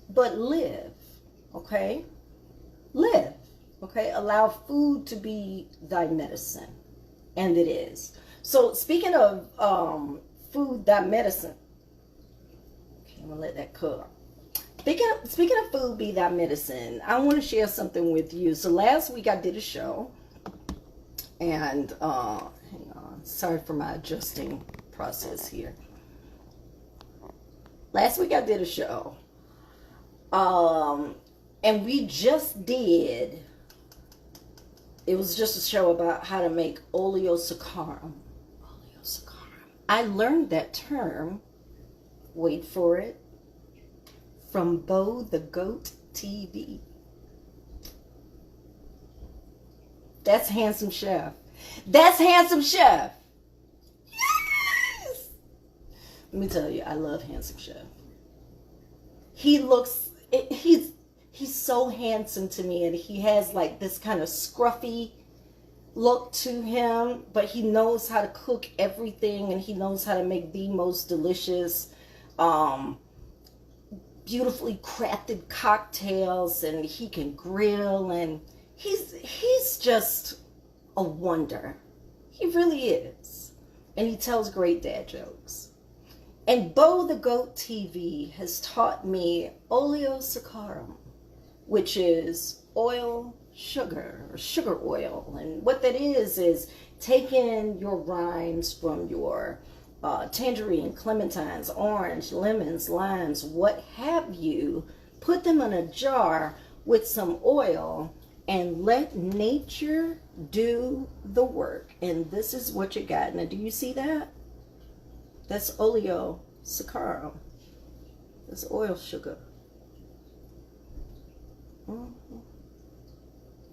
but live. Okay, live. Okay, allow food to be thy medicine. And it is. So speaking of food, that medicine. Okay, I'm gonna let that cook. Speaking of food, be that medicine. I want to share something with you. So last week I did a show, and hang on. Sorry for my adjusting process here. Last week I did a show, and we just did. It was just a show about how to make oleosaccharum. Oleosaccharum. I learned that term, wait for it, from Bo the Goat TV. That's Handsome Chef. That's Handsome Chef. Yes! Let me tell you, I love Handsome Chef. He's so handsome to me, and he has like this kind of scruffy look to him, but he knows how to cook everything, and he knows how to make the most delicious beautifully crafted cocktails, and he can grill, and he's just a wonder. He really is. And he tells great dad jokes. And Bo the Goat TV has taught me oleo saccharum, which is oil, sugar, or sugar oil. And what that is taking your rinds from your tangerine, clementines, orange, lemons, limes, what have you, put them in a jar with some oil and let nature do the work. And this is what you got. Now, do you see that? That's oleo saccharum. That's oil sugar.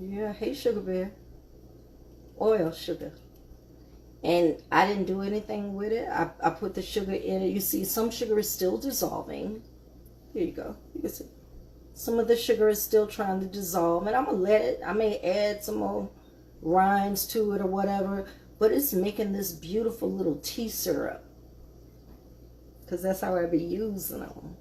Yeah, hey, Sugar Bear. Oil sugar. And I didn't do anything with it. I put the sugar in it. You see, some sugar is still dissolving. Here you go. You can see. Some of the sugar is still trying to dissolve. And I'm going to let it. I may add some more rinds to it or whatever. But it's making this beautiful little tea syrup. Because that's how I be using them.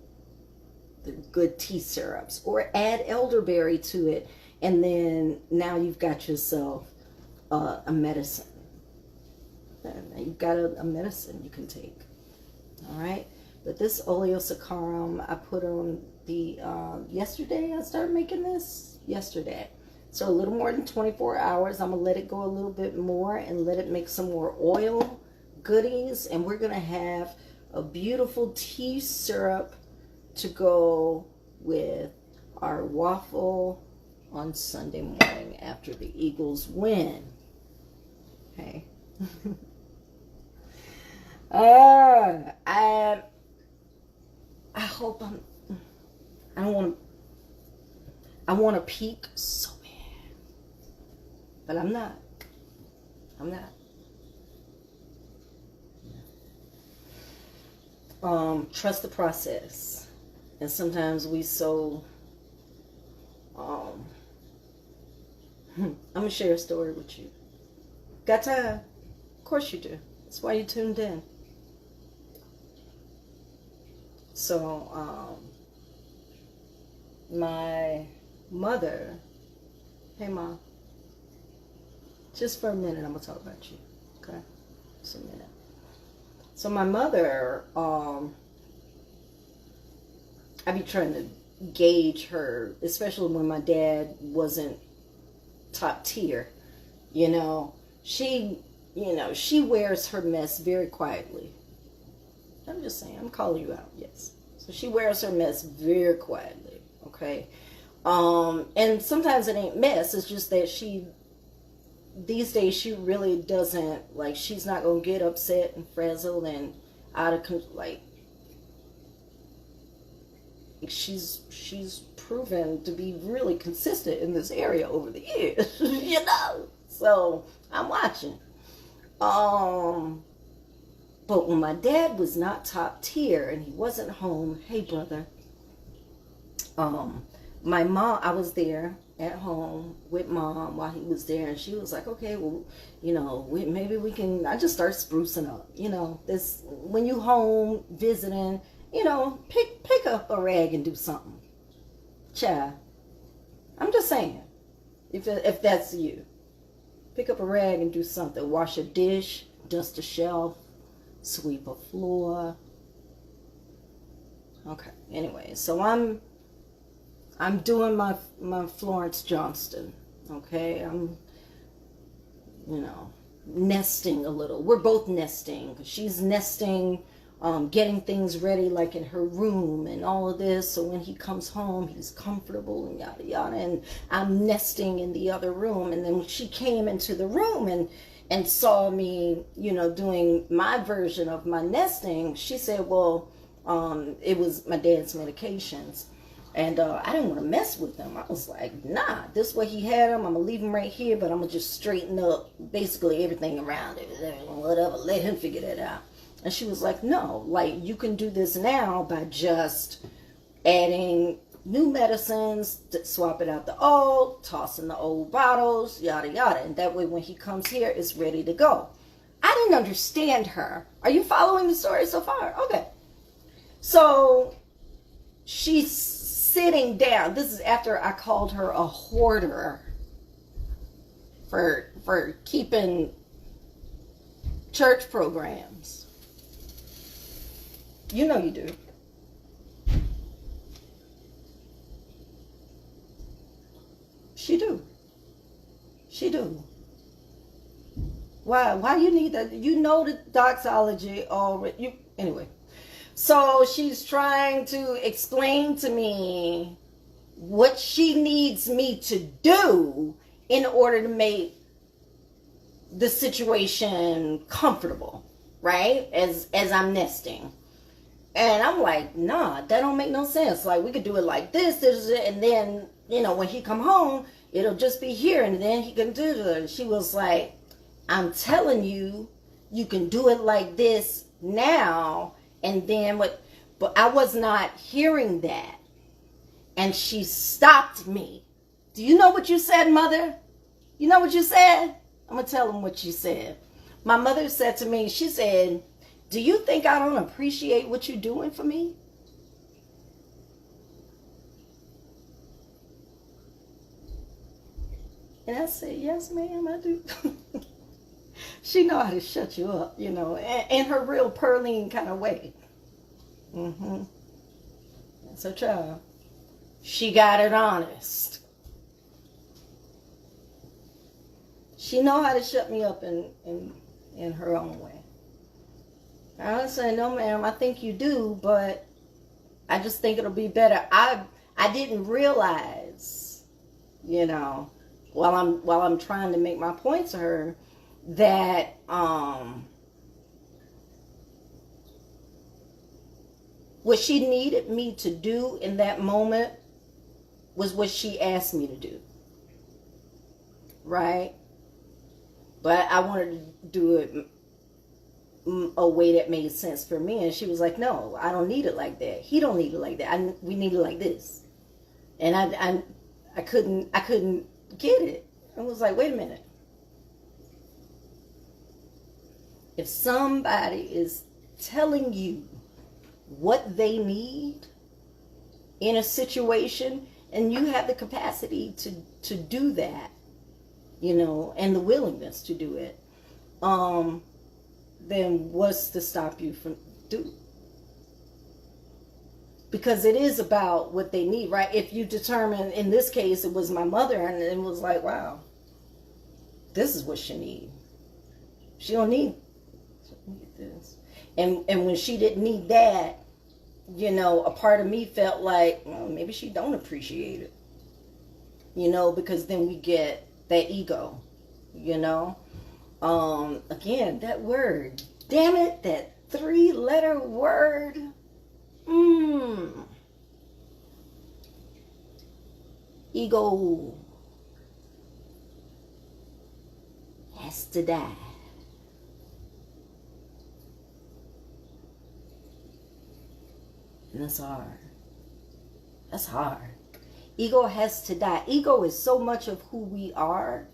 The good tea syrups. Or add elderberry to it. And then now you've got yourself a medicine. You've got a medicine you can take. All right. But this oleo saccharum, I put on the, yesterday, I started making this yesterday. So a little more than 24 hours. I'm going to let it go a little bit more and let it make some more oil goodies. And we're going to have a beautiful tea syrup to go with our waffle on Sunday morning after the Eagles win. Okay. I hope I want to peak so bad, but I'm not. Trust the process. And sometimes we so, I'm going to share a story with you. Got time? Of course you do. That's why you tuned in. So, my mother, hey Mom, just for a minute I'm going to talk about you, okay? Just a minute. So my mother, I be trying to gauge her, especially when my dad wasn't top tier, you know. She wears her mess very quietly. I'm just saying, I'm calling you out, yes. So she wears her mess very quietly, okay? And sometimes it ain't mess, it's just that these days she really doesn't, like, she's not going to get upset and frazzled and out of, like, she's proven to be really consistent in this area over the years, you know? So, I'm watching. But when my dad was not top tier and he wasn't home, hey brother, my mom, I was there at home with Mom while he was there, and she was like, okay, well, you know, maybe we can, I just start sprucing up, you know, this, when you home visiting, you know, pick up a rag and do something. Child, I'm just saying, if that's you, pick up a rag and do something. Wash a dish, dust a shelf, sweep a floor. Okay, anyway, so I'm doing my Florence Johnston, okay? I'm, you know, nesting a little. We're both nesting. She's nesting, getting things ready, like in her room and all of this, so when he comes home, he's comfortable and yada yada. And I'm nesting in the other room. And then when she came into the room and saw me, you know, doing my version of my nesting, she said, well, it was my dad's medications. And I didn't want to mess with him. I was like, nah, this way he had him. I'm going to leave him right here, but I'm going to just straighten up basically everything around it. Whatever, let him figure that out. And she was like, no, like, you can do this now by just adding new medicines, swapping out the old, tossing the old bottles, yada, yada. And that way when he comes here, it's ready to go. I didn't understand her. Are you following the story so far? Okay. So she's sitting down. This is after I called her a hoarder for keeping church programs. You know you do. She do. She do. Why you need that? You know the doxology already. Anyway. So she's trying to explain to me what she needs me to do in order to make the situation comfortable, right? As I'm nesting. And I'm like, nah, that don't make no sense. Like, we could do it like this, and then, you know, when he come home, it'll just be here, and then he can do it. And she was like, I'm telling you, you can do it like this now, and then what? But I was not hearing that. And she stopped me. Do you know what you said, Mother? You know what you said? I'm going to tell them what you said. My mother said to me, she said, do you think I don't appreciate what you're doing for me? And I said, yes, ma'am, I do. She know how to shut you up, you know, in her real Pearline kind of way. Mm-hmm. That's her child. She got it honest. She know how to shut me up in her own way. I was saying, no, ma'am, I think you do, but I just think it'll be better. I didn't realize, you know, while I'm trying to make my point to her, that what she needed me to do in that moment was what she asked me to do, right? But I wanted to do it a way that made sense for me, and she was like, no, I don't need it like that. He don't need it like that. We need it like this. And I couldn't get it. I was like, wait a minute. If somebody is telling you what they need in a situation, and you have the capacity to do that, you know, and the willingness to do it, then what's to stop you from doing? Because it is about what they need, right? If you determine, in this case, it was my mother, and it was like, wow, this is what she needs. She don't need this. And when she didn't need that, you know, a part of me felt like, well, maybe she don't appreciate it. You know, because then we get that ego, you know. Again, that word, damn it, that 3-letter word. Ego has to die. And that's hard. That's hard. Ego has to die. Ego is so much of who we are.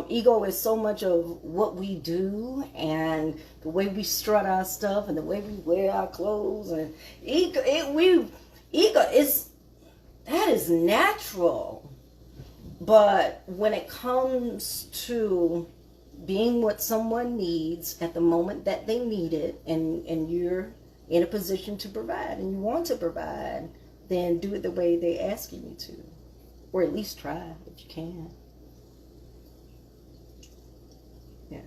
Ego is so much of what we do, and the way we strut our stuff, and the way we wear our clothes. And ego is, that is natural. But when it comes to being what someone needs at the moment that they need it, and you're in a position to provide, and you want to provide, then do it the way they're asking you to. Or at least try if you can. Yeah.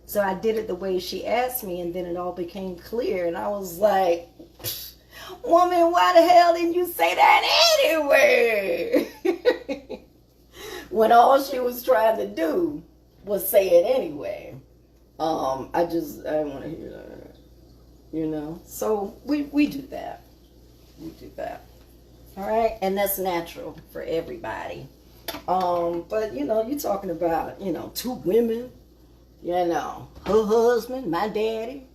So I did it the way she asked me, and then it all became clear. And I was like, woman, why the hell didn't you say that anyway? When all she was trying to do was say it anyway. I didn't want to hear that. You know? So we do that. We do that. All right? And that's natural for everybody. But, you know, you're talking about, you know, 2 women, you know, her husband, my daddy,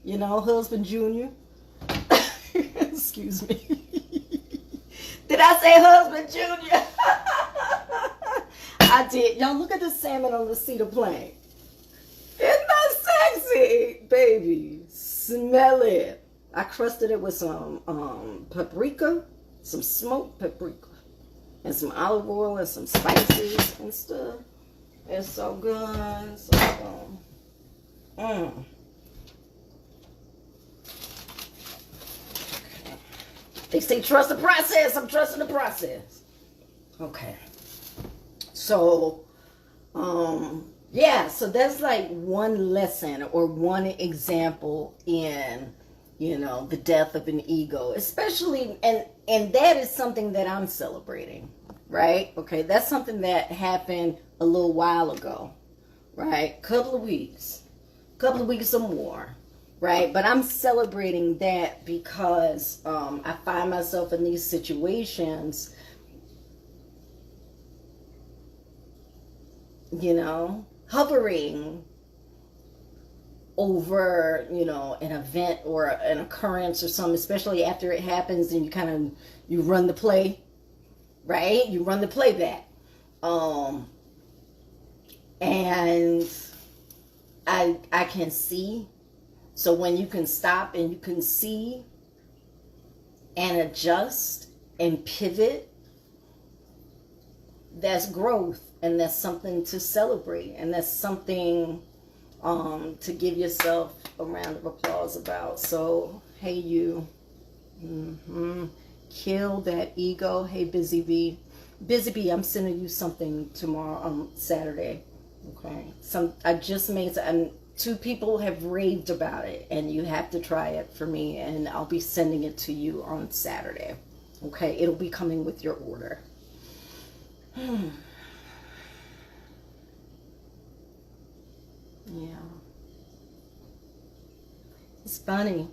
you know, husband Junior. Excuse me. Did I say husband Junior? I did. Y'all look at the salmon on the cedar plank. Isn't that sexy? Baby, smell it. I crusted it with some paprika, some smoked paprika, and some olive oil and some spices and stuff. It's so good. So good. They say trust the process. I'm trusting the process. Okay. So, yeah, so that's like one lesson or one example in, you know, the death of an ego, especially, and that is something that I'm celebrating, right? Okay, that's something that happened a little while ago, right? Couple of weeks or more, right? But I'm celebrating that because I find myself in these situations, you know, hovering over, you know, an event or an occurrence or something, especially after it happens and you run the play, right? You run the playback. And I can see. So when you can stop and you can see and adjust and pivot, that's growth, and that's something to celebrate, and that's something to give yourself a round of applause about. So, hey you, kill that ego. Hey Busy Bee, I'm sending you something tomorrow on Saturday. Okay, I just made some. 2 people have raved about it, and you have to try it for me, and I'll be sending it to you on Saturday. Okay, it'll be coming with your order. Yeah. It's funny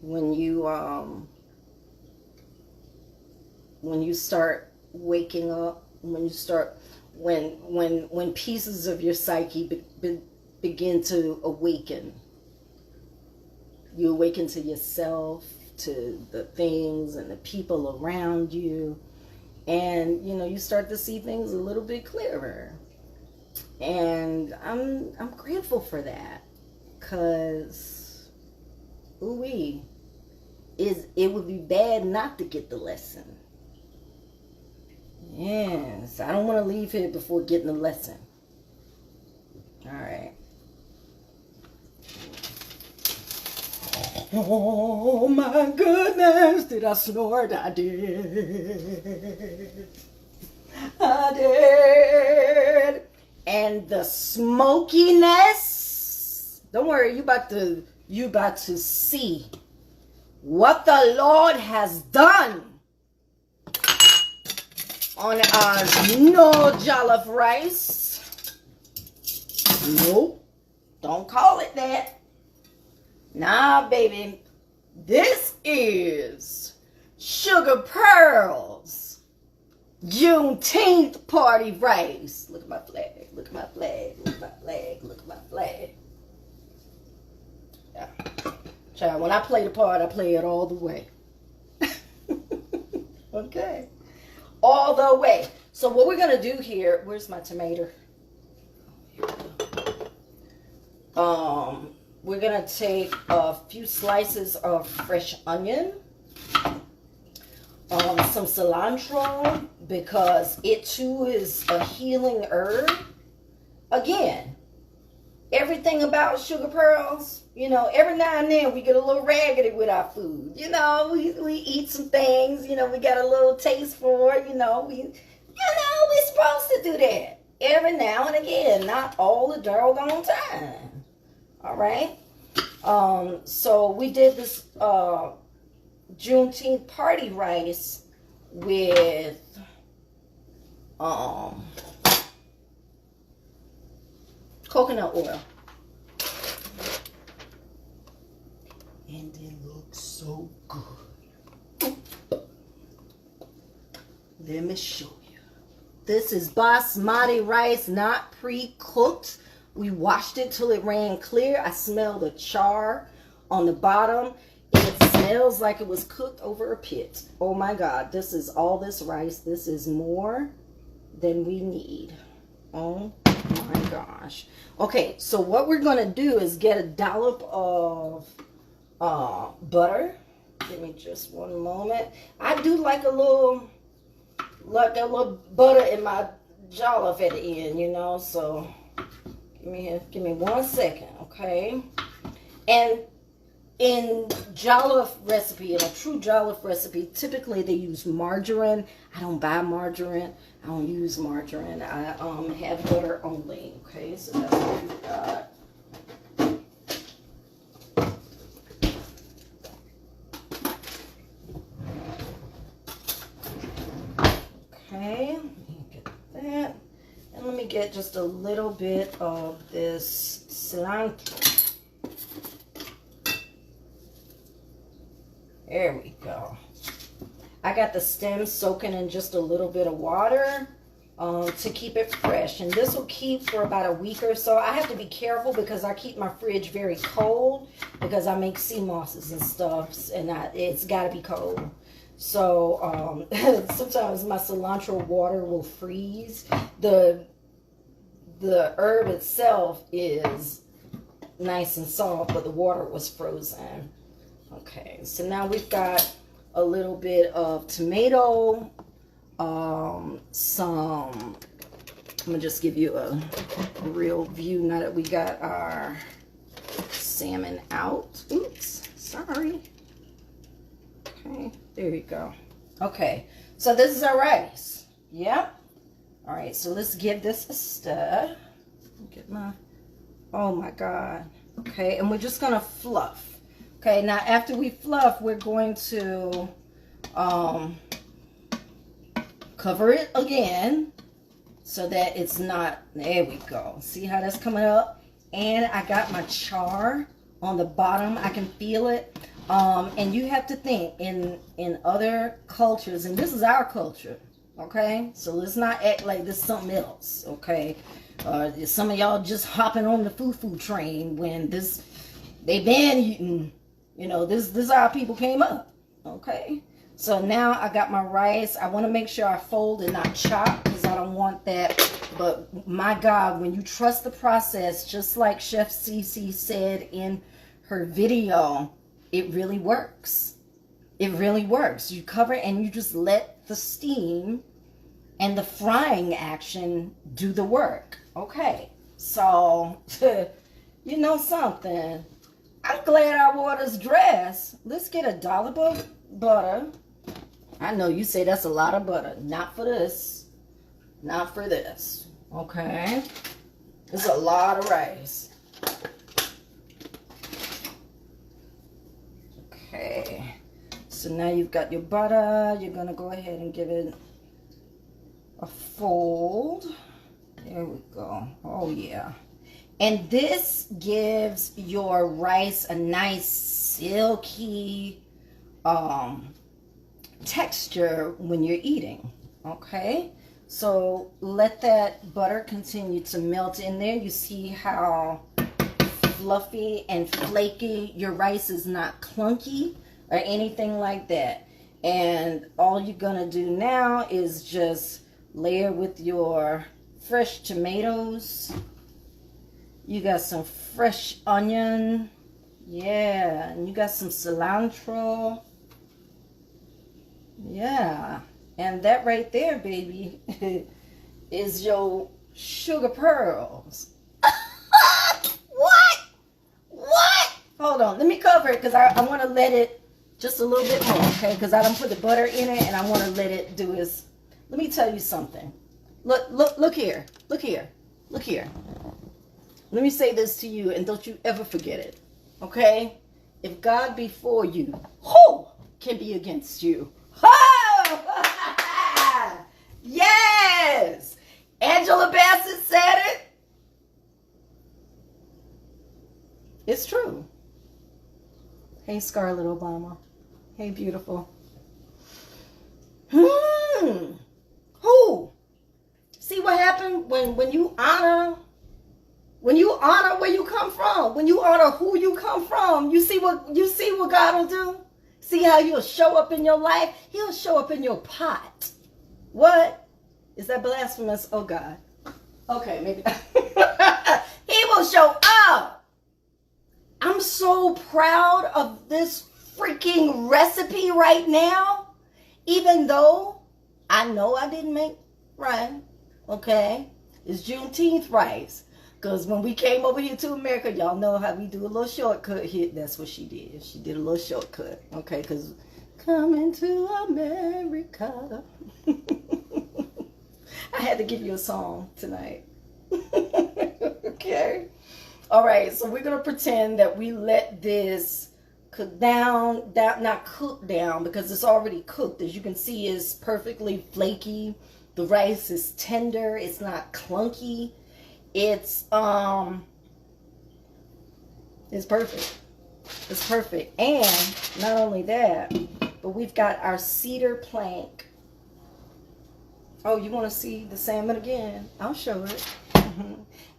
when you start waking up, when pieces of your psyche begin to awaken. You awaken to yourself, to the things and the people around you, and you know, you start to see things a little bit clearer. And I'm grateful for that, because it would be bad not to get the lesson. Yes, I don't want to leave here before getting the lesson. All right. Oh my goodness, did I snort? I did. I did. And the smokiness, don't worry, you about to see what the Lord has done on our no jollof rice. Nope, don't call it that. Nah, baby, this is SugarPearl's Juneteenth party rice. Look at my flag, look at my flag, look at my flag, look at my flag. Yeah. Child, when I play the part, I play it all the way. Okay. All the way. So what we're going to do here, where's my tomato? We're going to take a few slices of fresh onion, some cilantro, because it too is a healing herb. Again, everything about SugarPearl's, you know, every now and then we get a little raggedy with our food. You know, we eat some things, you know, we got a little taste for it, we're supposed to do that every now and again, not all the doggone time. All right. So we did this Juneteenth party rice with coconut oil. And it looks so good. Let me show you. This is basmati rice, not pre-cooked. We washed it till it ran clear. I smell the char on the bottom. It smells like it was cooked over a pit. Oh my God, this is all this rice. This is more than we need. Oh my gosh. Okay, so what we're going to do is get a dollop of butter. Give me just one moment. I do like a little butter in my jollof at the end, you know. So give me 1 second, okay? And in jollof recipe, in a true jollof recipe, typically they use margarine. I don't buy margarine. I don't use margarine. I have butter only. Okay, so that's what we've got. Okay, let me get that. And let me get just a little bit of this cilantro. There we go. I got the stems soaking in just a little bit of water to keep it fresh. And this will keep for about a week or so. I have to be careful because I keep my fridge very cold because I make sea mosses and stuff. And it's got to be cold. So sometimes my cilantro water will freeze. The herb itself is nice and soft, but the water was frozen. Okay, so now we've got a little bit of tomato, I'm gonna just give you a real view now that we got our salmon out. Oops, sorry. Okay, there you go. Okay, so this is our rice. Yep. All right, so let's give this a stir. Get my, oh my God. Okay, and we're just gonna fluff. Okay, now after we fluff, we're going to cover it again so that it's not, there we go. See how that's coming up? And I got my char on the bottom. I can feel it. And you have to think in other cultures, and this is our culture, okay? So let's not act like this is something else, okay? Some of y'all just hopping on the foo-foo train when they been eating. You know, this is how people came up, okay? So now I got my rice. I want to make sure I fold and not chop because I don't want that. But my God, when you trust the process, just like Chef SiSi said in her video, it really works. It really works. You cover it and you just let the steam and the frying action do the work. Okay, so you know something? I'm glad our water's dressed. Let's get a dollop of butter. I know you say that's a lot of butter. Not for this. Not for this. Okay. It's a lot of rice. Okay. So now you've got your butter. You're going to go ahead and give it a fold. There we go. Oh, yeah. And this gives your rice a nice silky texture when you're eating. Okay, so let that butter continue to melt in there. You see how fluffy and flaky your rice is, not clunky or anything like that. And all you're gonna do now is just layer with your fresh tomatoes. You got some fresh onion. Yeah, and you got some cilantro. Yeah, and that right there, baby, is your sugar pearls. What? What? Hold on, let me cover it because I want to let it just a little bit more, okay? Because I don't put the butter in it and I want to let it do its. Let me tell you something. Look here. Look here. Look here. Let me say this to you, and don't you ever forget it, okay? If God be for you, who can be against you? Oh! Yes! Angela Bassett said it. It's true. Hey, Scarlett Obama. Hey, beautiful. Who? See what happened when you honor... When you honor where you come from, when you honor who you come from, you see what God will do? See how he'll show up in your life? He'll show up in your pot. What? Is that blasphemous? Oh God. Okay, maybe. He will show up. I'm so proud of this freaking recipe right now, even though I know I didn't make rice, okay? It's Juneteenth rice. Because when we came over here to America, y'all know how we do a little shortcut here. That's what she did. She did a little shortcut, okay? Because coming to America. I had to give you a song tonight. Okay? All right, so we're going to pretend that we let this cook down, not cook down because it's already cooked. As you can see, it's perfectly flaky. The rice is tender. It's not clunky. It's perfect. It's perfect. And not only that, but we've got our cedar plank. Oh, you want to see the salmon again? I'll show it.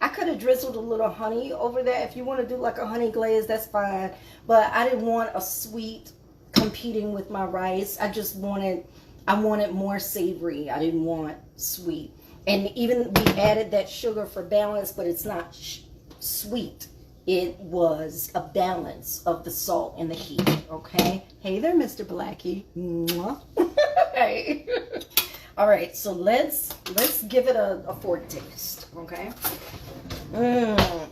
I could have drizzled a little honey over that. If you want to do like a honey glaze, that's fine. But I didn't want a sweet competing with my rice. I wanted more savory. I didn't want sweet. And even we added that sugar for balance, but it's not sweet. It was a balance of the salt and the heat, okay? Hey there, Mr. Blackie. Hey. All right, so let's give it a fork taste, okay?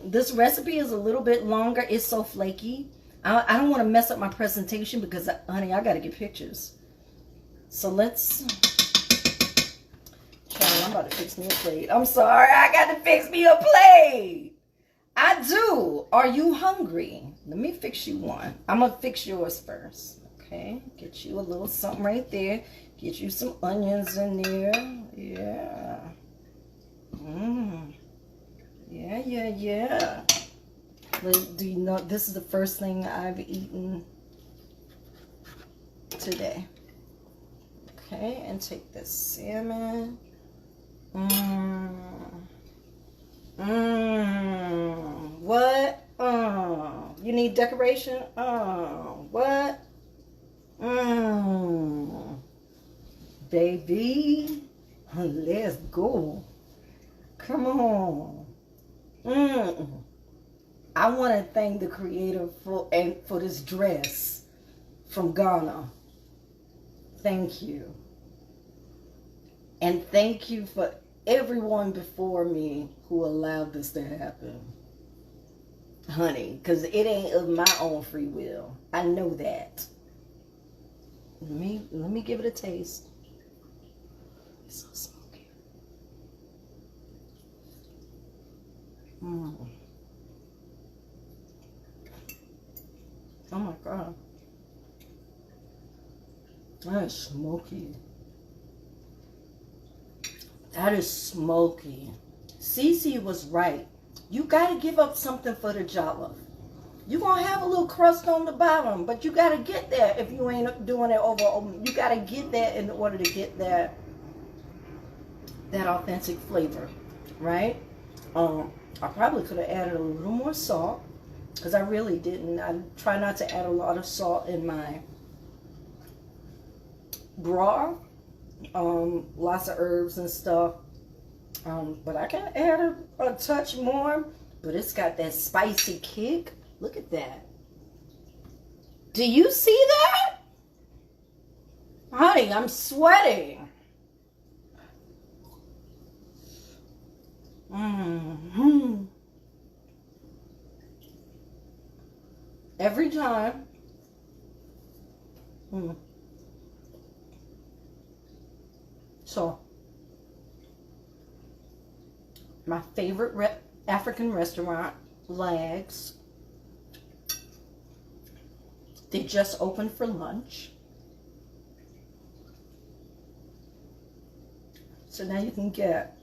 This recipe is a little bit longer. It's so flaky. I don't want to mess up my presentation because, honey, I got to get pictures. So let's... Child, I'm about to fix me a plate. I'm sorry, I got to fix me a plate. I do. Are you hungry? Let me fix you one. I'm going to fix yours first. Okay, get you a little something right there. Get you some onions in there. Yeah. Yeah. Do you know this is the first thing I've eaten today? Okay, and take this salmon. What? You need decoration? What? Baby, let's go. Come on. I want to thank the creator for this dress from Ghana. Thank you. And thank you for everyone before me who allowed this to happen. Honey, because it ain't of my own free will. I know that. Let me give it a taste. It's so smoky. Oh my God. That is smoky. That is smoky. SiSi was right. You got to give up something for the jollof. You're going to have a little crust on the bottom, but you got to get there if you ain't doing it over. You got to get that in order to get that authentic flavor, right? I probably could have added a little more salt because I really didn't. I try not to add a lot of salt in my broth. Lots of herbs and stuff. But I can add a touch more. But it's got that spicy kick. Look at that. Do you see that? Honey, I'm sweating. Every time. So, my favorite African restaurant, Lags. They just opened for lunch. So now you can get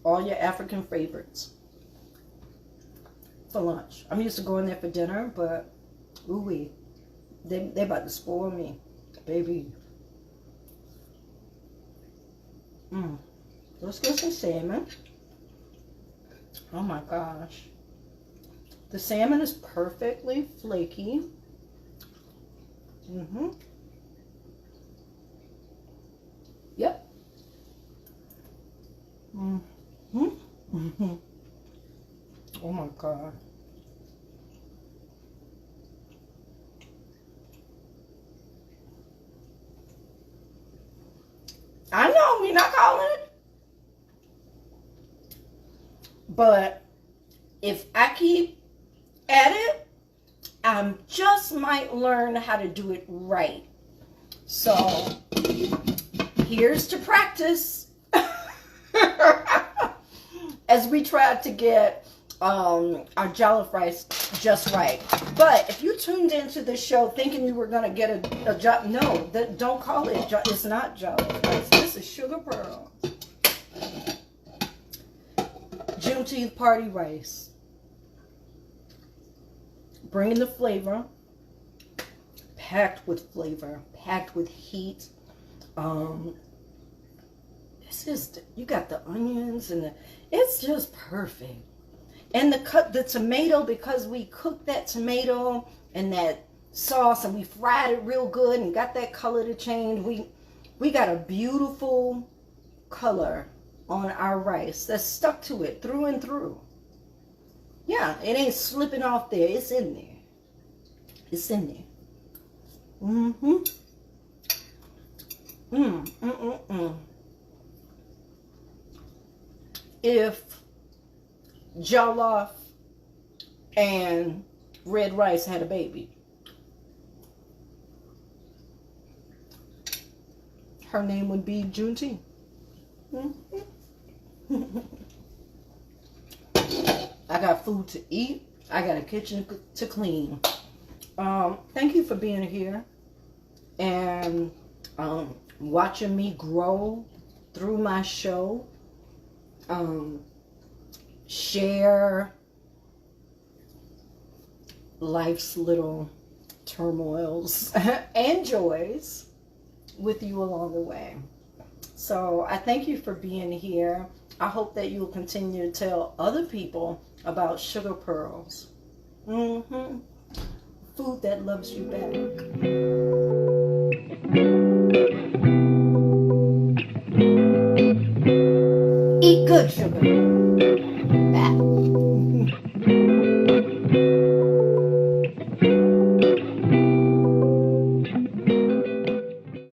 all your African favorites for lunch. I'm used to going there for dinner, but ooh-wee. They about to spoil me, baby. Let's get some salmon. Oh my gosh. The salmon is perfectly flaky. Yep. Oh my God. We're not calling it. But if I keep at it, I just might learn how to do it right. So here's to practice as we try to get our jollof rice just right. But if you tuned into the show thinking you were going to get a jollof, no, don't call it. It's not jollof rice. This is Sugar Pearl. Juneteenth party rice. Bringing the flavor. Packed with flavor. Packed with heat. This is, you got the onions and it's just perfect. And the tomato, because we cooked that tomato and that sauce and we fried it real good and got that color to change. We got a beautiful color on our rice that's stuck to it through and through. Yeah, it ain't slipping off there. It's in there. It's in there. If jollof and red rice had a baby, her name would be Juneteenth. I got food to eat. I got a kitchen to clean. Thank you for being here and watching me grow through my show. Share life's little turmoils and joys with you along the way. So I thank you for being here. I hope that you'll continue to tell other people about SugarPearl's. Food that loves you back. Eat good, sugar. Back.